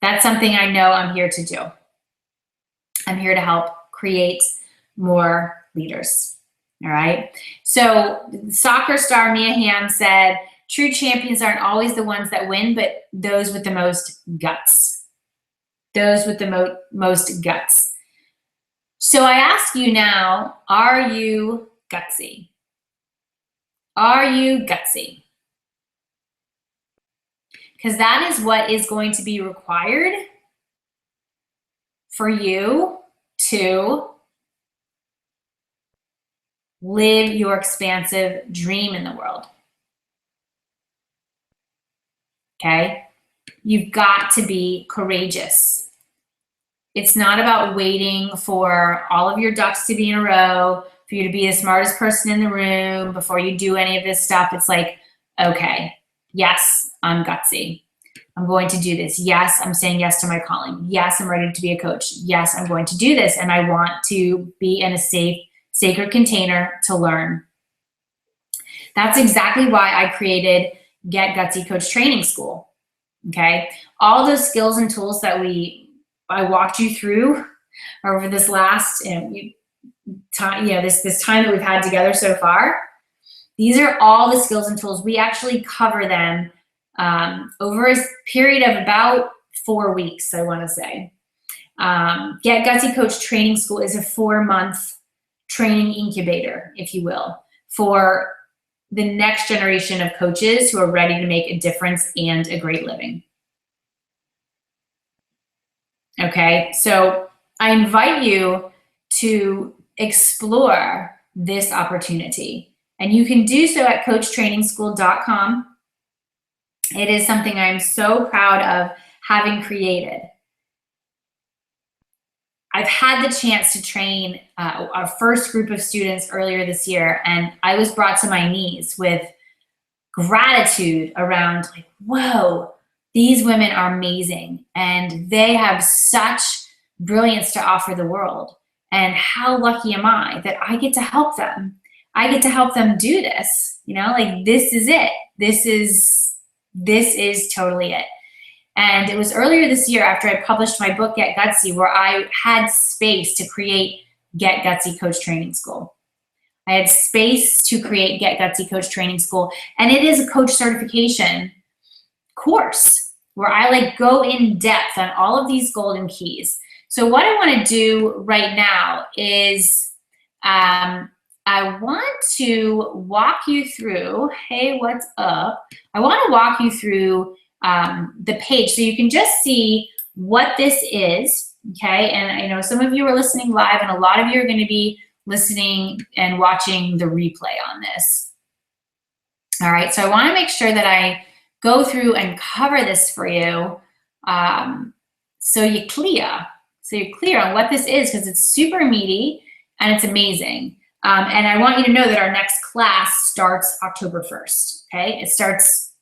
A: That's something I know I'm here to do. I'm here to help create more leaders. All right. So soccer star Mia Hamm said, true champions aren't always the ones that win, but those with the most guts. Those with the most guts. So I ask you now, are you gutsy? Are you gutsy? Because that is what is going to be required for you to live your expansive dream in the world. Okay? You've got to be courageous. It's not about waiting for all of your ducks to be in a row, for you to be the smartest person in the room before you do any of this stuff. It's like, okay, yes, I'm gutsy. I'm going to do this. Yes, I'm saying yes to my calling. Yes, I'm ready to be a coach. Yes, I'm going to do this. And I want to be in a safe, sacred container to learn. That's exactly why I created Get Gutsy Coach Training School. Okay. All those skills and tools that I walked you through over this last time, this time that we've had together so far. These are all the skills and tools. We actually cover them over a period of about 4 weeks, I want to say. Get Gutsy Coach Training School is a 4-month training incubator, if you will, for the next generation of coaches who are ready to make a difference and a great living. Okay, so I invite you to explore this opportunity, and you can do so at coachtrainingschool.com. It is something I'm so proud of having created. I've had the chance to train our first group of students earlier this year, and I was brought to my knees with gratitude around like, whoa, these women are amazing, and they have such brilliance to offer the world. And how lucky am I that I get to help them? I get to help them do this. Like this is it. This is totally it. And it was earlier this year after I published my book, Get Gutsy, where I had space to create Get Gutsy Coach Training School. I had space to create Get Gutsy Coach Training School. And it is a coach certification course where I go in depth on all of these golden keys. So what I want to do right now is I want to walk you through, hey, what's up? I want to walk you through the page so you can just see what this is, okay? And I know some of you are listening live, and a lot of you are going to be listening and watching the replay on this. All right, so I want to make sure that I go through and cover this for you so you're clear on what this is, because it's super meaty and it's amazing. And I want you to know that our next class starts October 1st, okay? It starts,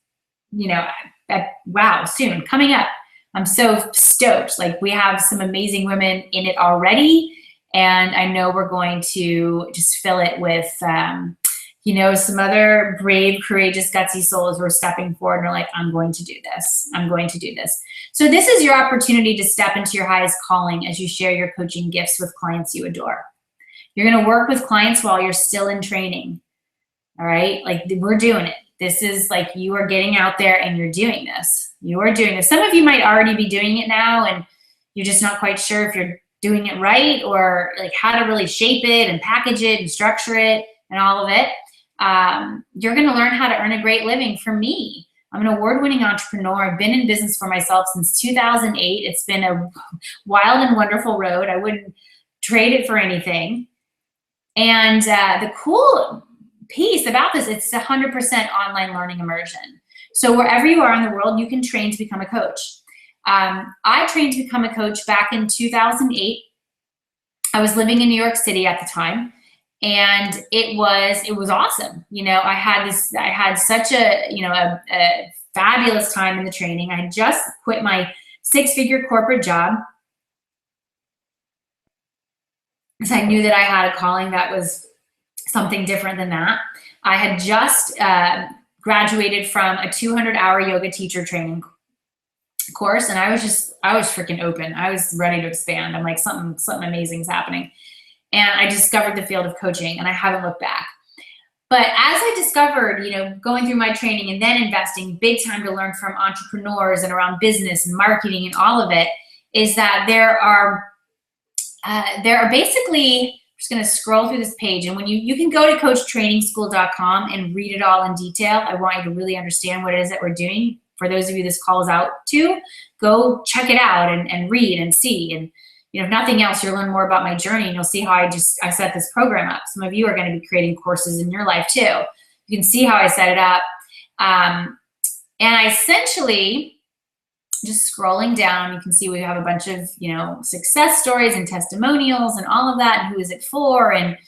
A: wow, soon, coming up. I'm so stoked. We have some amazing women in it already, and I know we're going to just fill it with, some other brave, courageous, gutsy souls who are stepping forward and are like, I'm going to do this. I'm going to do this. So this is your opportunity to step into your highest calling as you share your coaching gifts with clients you adore. You're going to work with clients while you're still in training. All right? We're doing it. This is you are getting out there and you're doing this. You are doing this. Some of you might already be doing it now, and you're just not quite sure if you're doing it right, or how to really shape it and package it and structure it and all of it. You're going to learn how to earn a great living. For me, I'm an award-winning entrepreneur. I've been in business for myself since 2008. It's been a wild and wonderful road. I wouldn't trade it for anything. And the cool piece about this, it's 100% online learning immersion. So wherever you are in the world, you can train to become a coach. I trained to become a coach back in 2008. I was living in New York City at the time, and it was awesome. I had such a fabulous time in the training. I had just quit my 6-figure corporate job. because I knew that I had a calling that was something different than that. I had just graduated from a 200-hour yoga teacher training course, and I was freaking open. I was ready to expand. I'm like, something amazing is happening. And I discovered the field of coaching, and I haven't looked back. But as I discovered, going through my training and then investing big time to learn from entrepreneurs and around business and marketing and all of it, is that there are basically, I'm just going to scroll through this page, and when you can go to coachtrainingschool.com and read it all in detail. I want you to really understand what it is that we're doing. For those of you this call is out to, go check it out and read and see. And if nothing else, you'll learn more about my journey, and you'll see how I set this program up. Some of you are going to be creating courses in your life too. You can see how I set it up. And I essentially, just scrolling down, you can see we have a bunch of, success stories and testimonials and all of that, and who is it for, and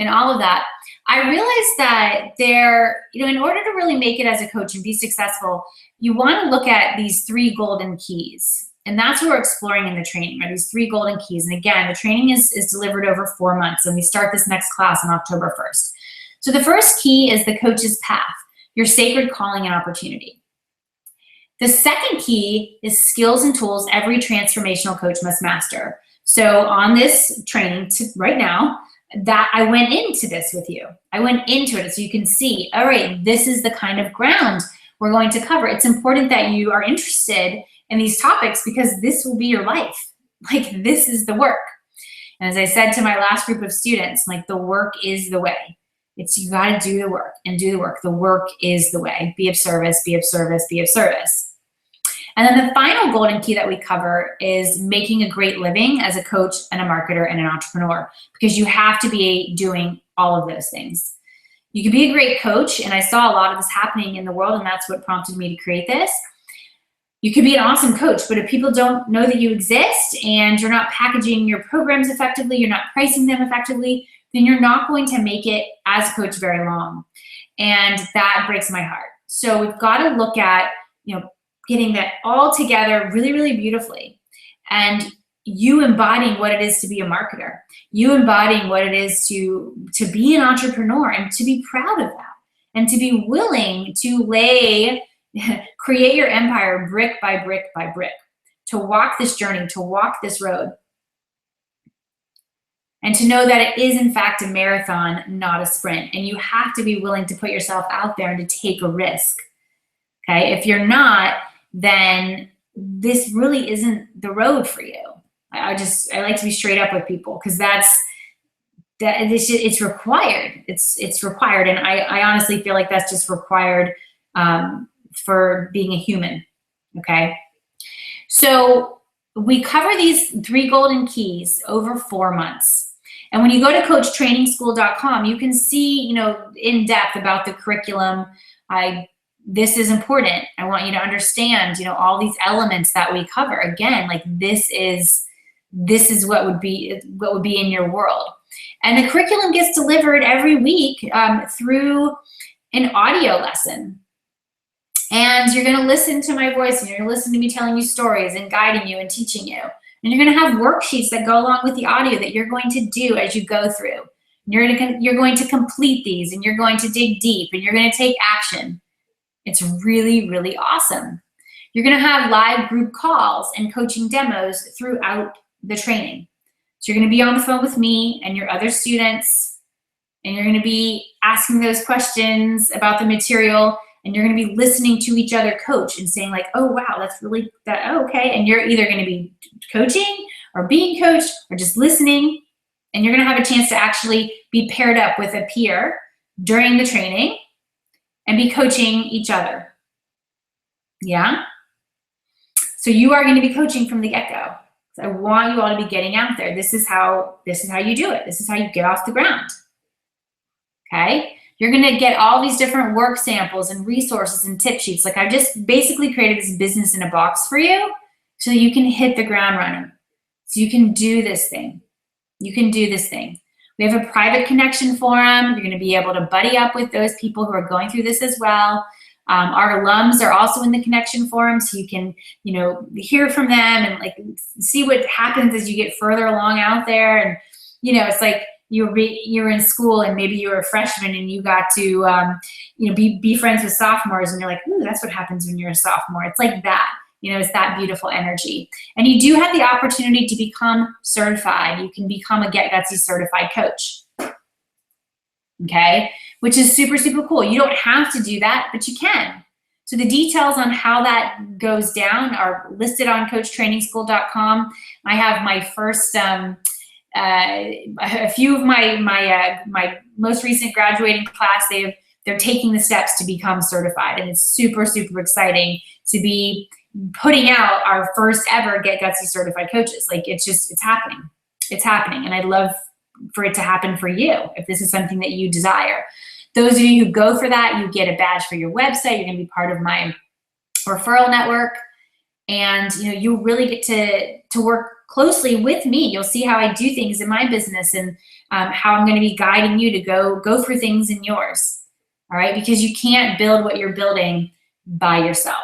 A: all of that. I realized that in order to really make it as a coach and be successful, you want to look at these 3 golden keys. And that's what we're exploring in the training, are these 3 golden keys. And again, the training is delivered over 4 months, and we start this next class on October 1st. So the first key is the coach's path, your sacred calling and opportunity. The second key is skills and tools every transformational coach must master. So on this training right now, that I went into this with you. I went into it so you can see, all right, this is the kind of ground we're going to cover. It's important that you are interested in these topics, because this will be your life. Like, this is the work. And as I said to my last group of students, like, the work is the way. You got to do the work and do the work. The work is the way. Be of service, be of service, be of service. And then the final golden key that we cover is making a great living as a coach and a marketer and an entrepreneur, because you have to be doing all of those things. You can be a great coach, and I saw a lot of this happening in the world, and that's what prompted me to create this. You could be an awesome coach, but if people don't know that you exist and you're not packaging your programs effectively, you're not pricing them effectively, then you're not going to make it as a coach very long. And that breaks my heart. So we've got to look at, getting that all together really, really beautifully. And you embodying what it is to be a marketer, you embodying what it is to be an entrepreneur, and to be proud of that, and to be willing to create your empire brick by brick by brick, to walk this journey, to walk this road, and to know that it is in fact a marathon, not a sprint. And you have to be willing to put yourself out there and to take a risk. Okay, if you're not, then this really isn't the road for you. I like to be straight up with people, because it's required. It's required, and I honestly feel like that's just required for being a human. Okay, so we cover these 3 golden keys over 4 months. And when you go to coachtrainingschool.com, you can see, in depth about the curriculum. This is important. I want you to understand, all these elements that we cover. Again, like, this is what would be in your world. And the curriculum gets delivered every week through an audio lesson. And you're going to listen to my voice, and you're going to listen to me telling you stories and guiding you and teaching you. And you're going to have worksheets that go along with the audio that you're going to do as you go through. You're going to complete these, and you're going to dig deep, and you're going to take action. It's really, really awesome. You're going to have live group calls and coaching demos throughout the training. So you're going to be on the phone with me and your other students, and you're going to be asking those questions about the material, and you're going to be listening to each other coach and saying, like, oh, wow, that's really that. Oh, okay. And you're either going to be coaching or being coached or just listening, and you're going to have a chance to actually be paired up with a peer during the training and be coaching each other. Yeah? So you are going to be coaching from the get-go. So I want you all to be getting out there. This is how you do it. This is how you get off the ground. Okay? You're going to get all these different work samples and resources and tip sheets. Like, I've just basically created this business in a box for you so you can hit the ground running. So you can do this thing. You can do this thing. We have a private connection forum. You're going to be able to buddy up with those people who are going through this as well. Our alums are also in the connection forum, so you can, hear from them and like see what happens as you get further along out there. it's like you're in school and maybe you're a freshman and you got to, be friends with sophomores, and you're like, ooh, that's what happens when you're a sophomore. It's like that. It's that beautiful energy. And you do have the opportunity to become certified. You can become a Get Gutsy certified coach. Okay? Which is super, super cool. You don't have to do that, but you can. So the details on how that goes down are listed on coachtrainingschool.com. I have my first, a few of my most recent graduating class, they're taking the steps to become certified. And it's super, super exciting to be putting out our first ever Get Gutsy certified coaches. Like it's happening. It's happening. And I'd love for it to happen for you if this is something that you desire. Those of you who go for that, you get a badge for your website. You're going to be part of my referral network. And you really get to work closely with me. You'll see how I do things in my business and how I'm going to be guiding you to go through things in yours. All right? Because you can't build what you're building by yourself.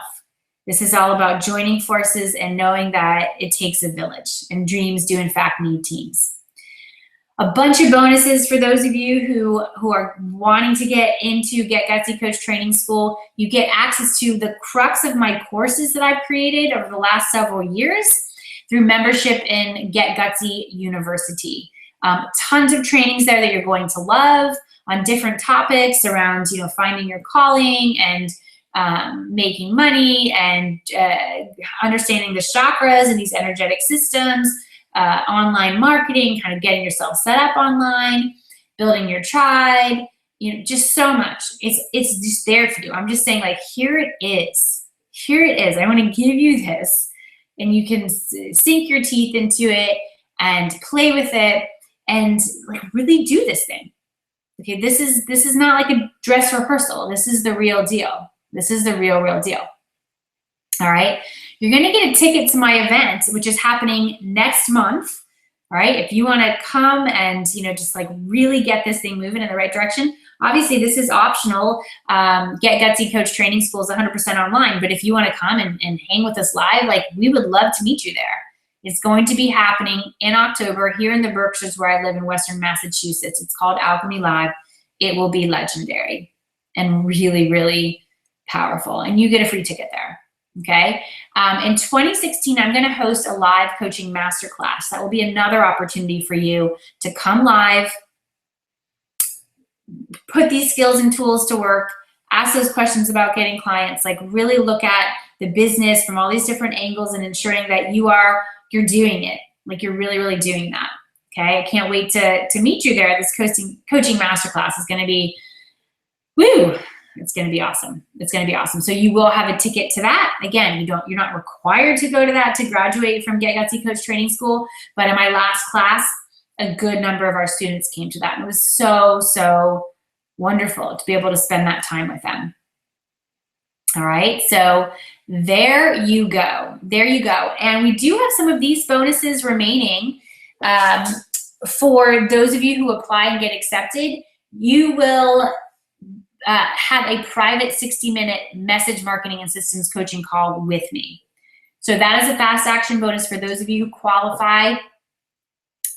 A: This is all about joining forces and knowing that it takes a village, and dreams do in fact need teams. A bunch of bonuses for those of you who are wanting to get into Get Gutsy Coach Training School. You get access to the crux of my courses that I've created over the last several years through membership in Get Gutsy University. Tons of trainings there that you're going to love on different topics around, finding your calling and making money and understanding the chakras and these energetic systems, online marketing, kind of getting yourself set up online, building your tribe, just so much. It's just there for you. I'm just saying, like, here it is. Here it is. I want to give you this, and you can sink your teeth into it and play with it and like really do this thing. Okay, this is not like a dress rehearsal. This is the real deal. This is the real deal. All right. You're going to get a ticket to my event, which is happening next month. All right. If you want to come and, just like really get this thing moving in the right direction, obviously this is optional. Get Gutsy Coach Training School is 100% online. But if you want to come and hang with us live, like we would love to meet you there. It's going to be happening in October here in the Berkshires where I live in Western Massachusetts. It's called Alchemy Live. It will be legendary and really, really powerful. And you get a free ticket there. Okay. In 2016, I'm going to host a live coaching masterclass. That will be another opportunity for you to come live, put these skills and tools to work, ask those questions about getting clients, like really look at the business from all these different angles and ensuring that you're doing it. Like you're really, really doing that. Okay. I can't wait to meet you there. This coaching masterclass is going to be, woo. It's going to be awesome. It's going to be awesome. So you will have a ticket to that. Again, you're not required to go to that to graduate from Get Gutsy Coach Training School. But in my last class, a good number of our students came to that. And it was so, so wonderful to be able to spend that time with them. All right. So there you go. There you go. And we do have some of these bonuses remaining. For those of you who apply and get accepted, you will have a private 60-minute message marketing and systems coaching call with me. So that is a fast action bonus for those of you who qualify.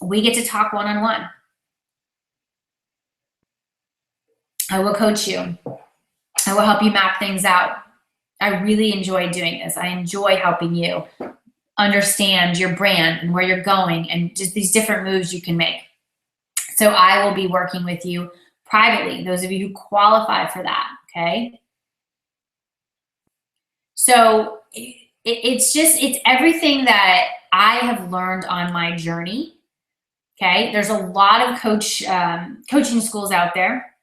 A: We get to talk one-on-one. I will coach you. I will help you map things out. I really enjoy doing this. I enjoy helping you understand your brand and where you're going and just these different moves you can make. So I will be working with you privately, those of you who qualify for that, okay? So it's everything that I have learned on my journey, okay? There's a lot of coaching schools out there.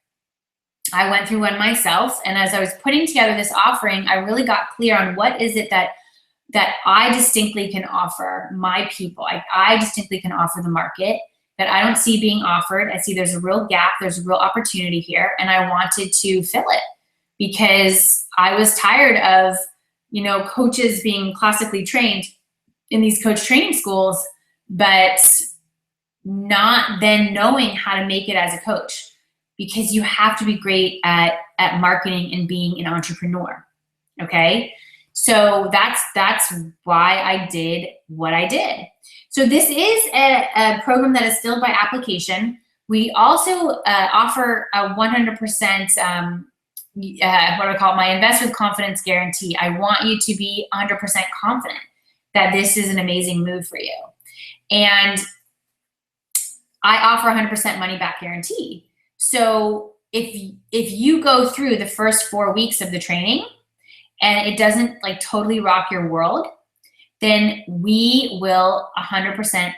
A: I went through one myself, and as I was putting together this offering, I really got clear on what is it that I distinctly can offer my people. I distinctly can offer the market that I don't see being offered. I see there's a real gap, there's a real opportunity here, and I wanted to fill it because I was tired of, coaches being classically trained in these coach training schools, but not then knowing how to make it as a coach, because you have to be great at marketing and being an entrepreneur, okay? So that's why I did what I did. So this is a program that is still by application. We also offer a 100%, what do I call it, my invest with confidence guarantee. I want you to be 100% confident that this is an amazing move for you. And I offer 100% money back guarantee. So if you go through the first 4 weeks of the training and it doesn't like totally rock your world, then we will 100%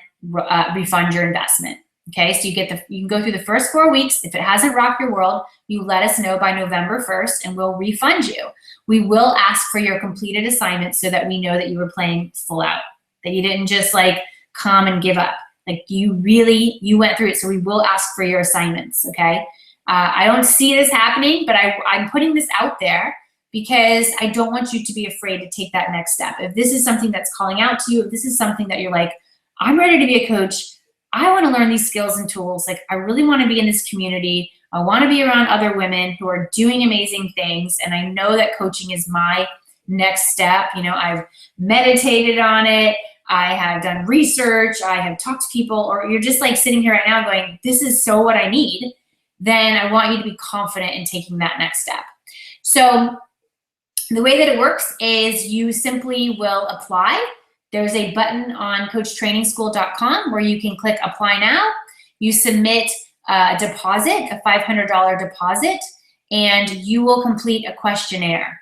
A: refund your investment. Okay, so you can go through the first 4 weeks. If it hasn't rocked your world, you let us know by November 1st and we'll refund you. We will ask for your completed assignments so that we know that you were playing full out, that you didn't just like come and give up. Like you went through it, so we will ask for your assignments, okay? I don't see this happening, but I'm putting this out there because I don't want you to be afraid to take that next step. If this is something that's calling out to you, if this is something that you're like, I'm ready to be a coach, I want to learn these skills and tools, like I really want to be in this community, I want to be around other women who are doing amazing things, and I know that coaching is my next step. You know, I've meditated on it, I have done research, I have talked to people, or you're just like sitting here right now going, this is so what I need, then I want you to be confident in taking that next step. So the way that it works is you simply will apply. There's a button on coachtrainingschool.com where you can click apply now. You submit a deposit, a $500 deposit, and you will complete a questionnaire.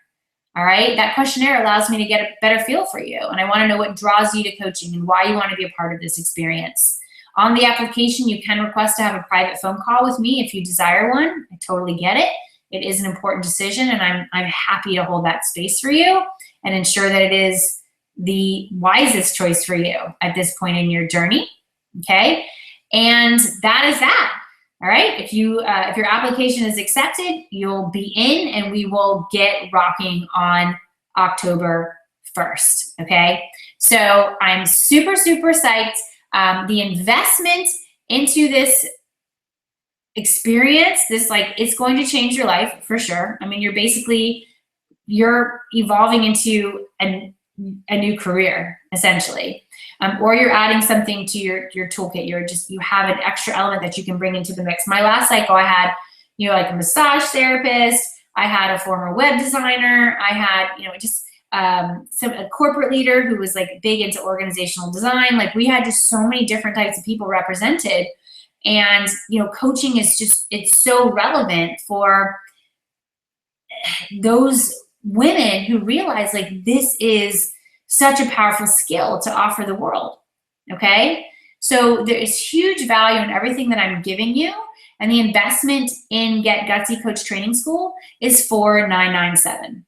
A: All right, that questionnaire allows me to get a better feel for you, and I want to know what draws you to coaching and why you want to be a part of this experience. On the application, you can request to have a private phone call with me if you desire one. I totally get it. It is an important decision, and I'm happy to hold that space for you and ensure that it is the wisest choice for you at this point in your journey. Okay, and that is that. All right, if your application is accepted, you'll be in and we will get rocking on October 1st, okay? So I'm super, super psyched. The investment into this experience, it's going to change your life for sure. I mean, you're evolving into a new career, essentially. Or you're adding something to your toolkit. You have an extra element that you can bring into the mix. My last cycle, I had, like a massage therapist. I had a former web designer. I had, a corporate leader who was like big into organizational design. Like we had just so many different types of people represented. And, coaching is it's so relevant for those women who realize like this is such a powerful skill to offer the world, okay? So there is huge value in everything that I'm giving you, and the investment in Get Gutsy Coach Training School is $4,997.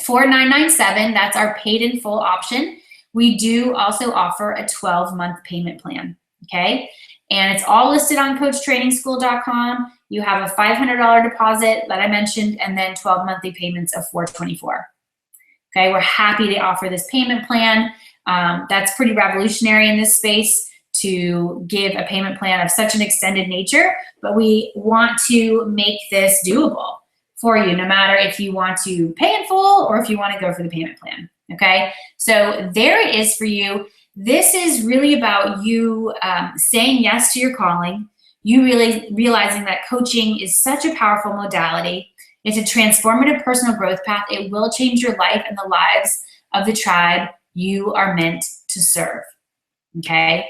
A: $4,997, that's our paid in full option. We do also offer a 12-month payment plan, okay? And it's all listed on coachtrainingschool.com. You have a $500 deposit that I mentioned, and then 12 monthly payments of $424. Okay, we're happy to offer this payment plan. That's pretty revolutionary in this space to give a payment plan of such an extended nature, but we want to make this doable for you, no matter if you want to pay in full or if you want to go for the payment plan, okay? So there it is for you. This is really about you saying yes to your calling, you really realizing that coaching is such a powerful modality. It's a transformative personal growth path. It will change your life and the lives of the tribe you are meant to serve, okay?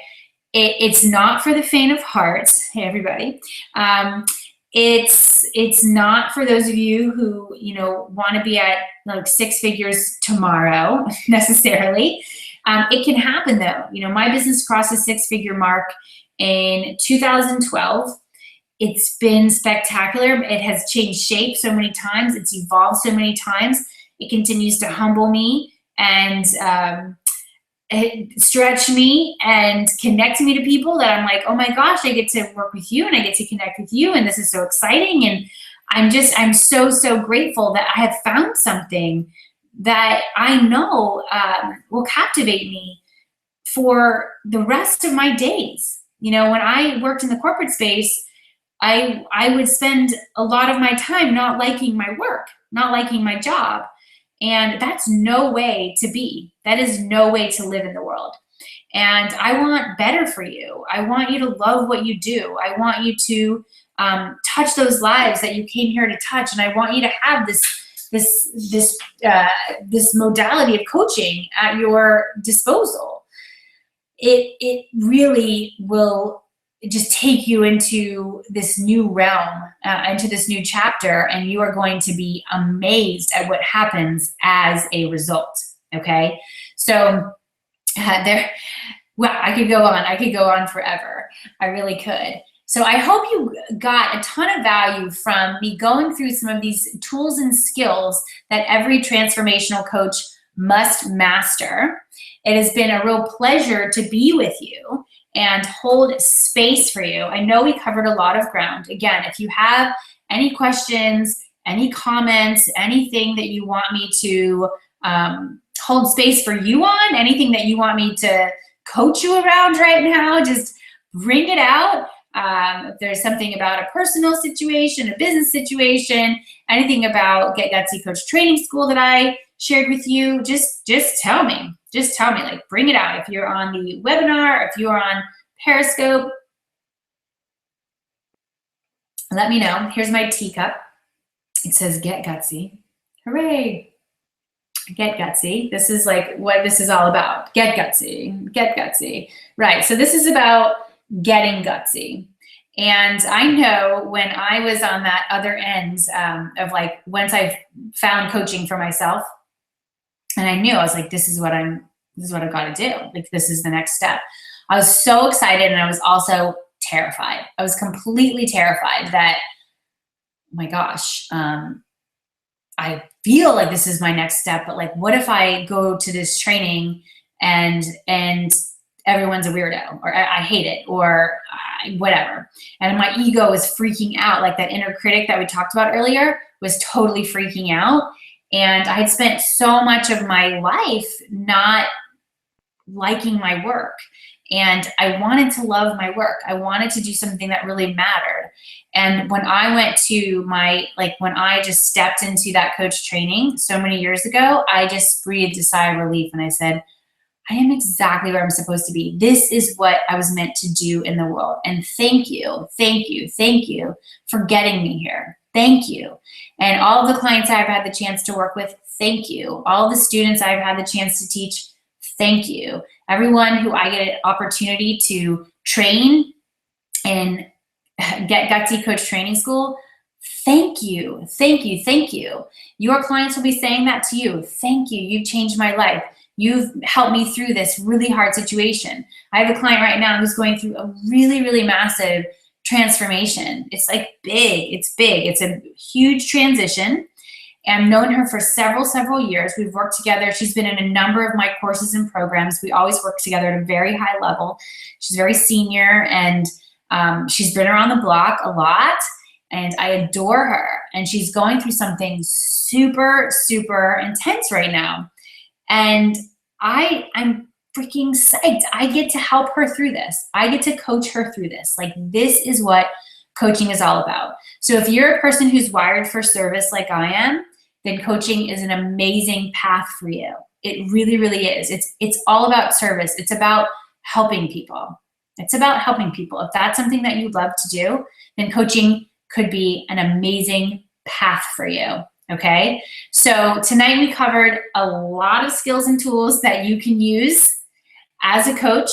A: It's not for the faint of heart. Hey, everybody. It's not for those of you who, want to be at like 6 figures tomorrow necessarily. It can happen though. My business crossed the 6-figure mark in 2012. It's been spectacular. It has changed shape so many times. It's evolved so many times. It continues to humble me and stretch me and connect me to people that I'm like, oh my gosh, I get to work with you and I get to connect with you, and this is so exciting. And I'm so, so grateful that I have found something that I know will captivate me for the rest of my days. When I worked in the corporate space, I would spend a lot of my time not liking my work, not liking my job. And that's no way to be. That is no way to live in the world. And I want better for you. I want you to love what you do. I want you to touch those lives that you came here to touch. And I want you to have this modality of coaching at your disposal. It really will just take you into this new realm, into this new chapter, and you are going to be amazed at what happens as a result. Okay, so well, I could go on forever. I really could. So I hope you got a ton of value from me going through some of these tools and skills that every transformational coach must master. It has been a real pleasure to be with you and hold space for you. I know we covered a lot of ground. Again, if you have any questions, any comments, anything that you want me to hold space for you on, anything that you want me to coach you around right now, just bring it out. If there's something about a personal situation, a business situation, anything about Get Gutsy Coach Training School that I shared with you, just tell me. Just tell me, like, bring it out. If you're on the webinar, if you're on Periscope, let me know. Here's my teacup. It says Get Gutsy. Hooray. Get Gutsy. This is like what this is all about. Get Gutsy. Get Gutsy. Right. So this is about getting gutsy. And I know when I was on that other end of, like, once I found coaching for myself, and I knew, I was like, this is what I've got to do. Like, this is the next step. I was so excited, and I was also terrified. I was completely terrified that, oh my gosh, I feel like this is my next step, but, like, what if I go to this training and everyone's a weirdo, or I hate it, or whatever. And my ego was freaking out. Like, that inner critic that we talked about earlier was totally freaking out. And I had spent so much of my life not liking my work. And I wanted to love my work. I wanted to do something that really mattered. And when I went to when I just stepped into that coach training so many years ago, I just breathed a sigh of relief, and I said, I am exactly where I'm supposed to be. This is what I was meant to do in the world. And thank you for getting me here. Thank you. And all of the clients I've had the chance to work with, thank you. All the students I've had the chance to teach, thank you. Everyone who I get an opportunity to train and Get Gutsy Coach Training School, thank you. Your clients will be saying that to you. Thank you. You've changed my life. You've helped me through this really hard situation. I have a client right now who's going through a really, really massive transformation. It's like big. It's big. It's a huge transition. And I've known her for several years. We've worked together. She's been in a number of my courses and programs. We always work together at a very high level. She's very senior, and she's been around the block a lot, and I adore her. And she's going through something super, super intense right now. And I'm freaking psyched. I get to help her through this. I get to coach her through this. Like, this is what coaching is all about. So if you're a person who's wired for service like I am, then coaching is an amazing path for you. It really, really is. It's all about service. It's about helping people. It's about helping people. If that's something that you love to do, then coaching could be an amazing path for you. Okay, so tonight we covered a lot of skills and tools that you can use as a coach.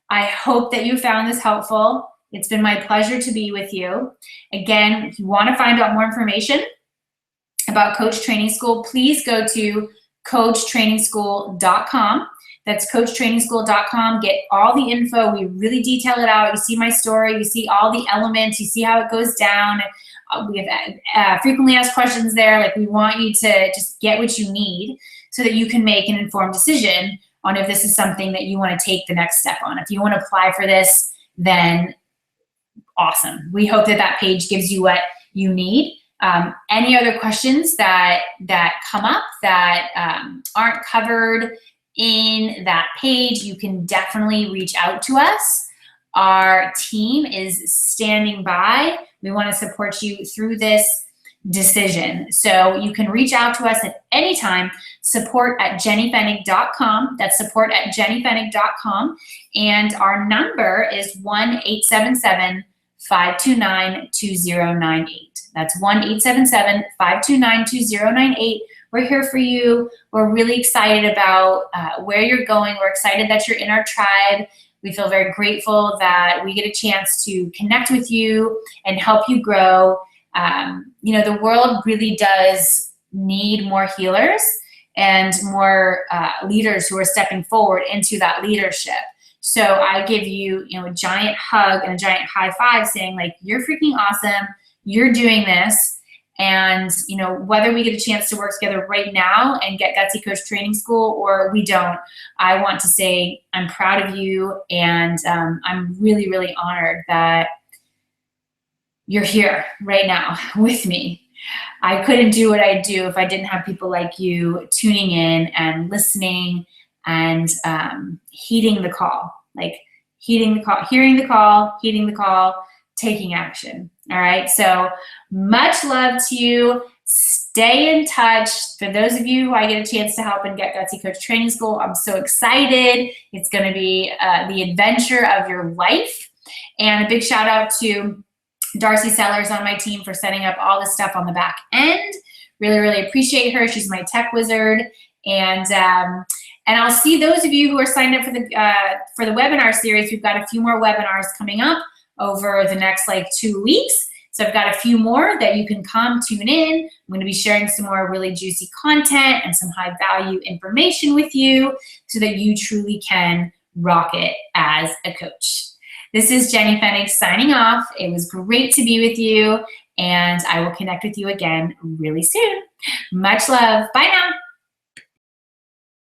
A: I hope that you found this helpful. It's been my pleasure to be with you. Again, if you want to find out more information about Coach Training School, please go to coachtrainingschool.com. That's coachtrainingschool.com. Get all the info. We really detail it out. You see my story. You see all the elements. You see how it goes down. We have frequently asked questions there. Like, we want you to just get what you need so that you can make an informed decision on if this is something that you want to take the next step on. If you want to apply for this, then awesome. We hope that page gives you what you need. Any other questions that come up that aren't covered in that page, you can definitely reach out to us. Our team is standing by. We want to support you through this decision. So you can reach out to us at any time, support@jennyfenig.com. That's support@jennyfenig.com. And our number is 1-877-529-2098. That's 1-877-529-2098. We're here for you. We're really excited about where you're going. We're excited that you're in our tribe. We feel very grateful that we get a chance to connect with you and help you grow. You know, the world really does need more healers and more leaders who are stepping forward into that leadership. So I give you, you know, a giant hug and a giant high five saying, like, you're freaking awesome. You're doing this. And, you know, whether we get a chance to work together right now and get Gutsy Coach Training School or we don't, I want to say I'm proud of you. And I'm really, really honored that you're here right now with me. I couldn't do what I do if I didn't have people like you tuning in and listening and heeding the call, like heeding the call, hearing the call, heeding the call, taking action. All right. So much love to you. Stay in touch. For those of you who I get a chance to help and get Gutsy Coach Training School, I'm so excited. It's going to be the adventure of your life. And a big shout out to Darcy Sellers on my team for setting up all this stuff on the back end. Really, really appreciate her. She's my tech wizard. And I'll see those of you who are signed up for the webinar series. We've got a few more webinars coming up over the next like 2 weeks. So I've got a few more that you can come tune in. I'm going to be sharing some more really juicy content and some high value information with you so that you truly can rock it as a coach. This is Jenny Fenig signing off. It was great to be with you, and I will connect with you again really soon. Much love. Bye now.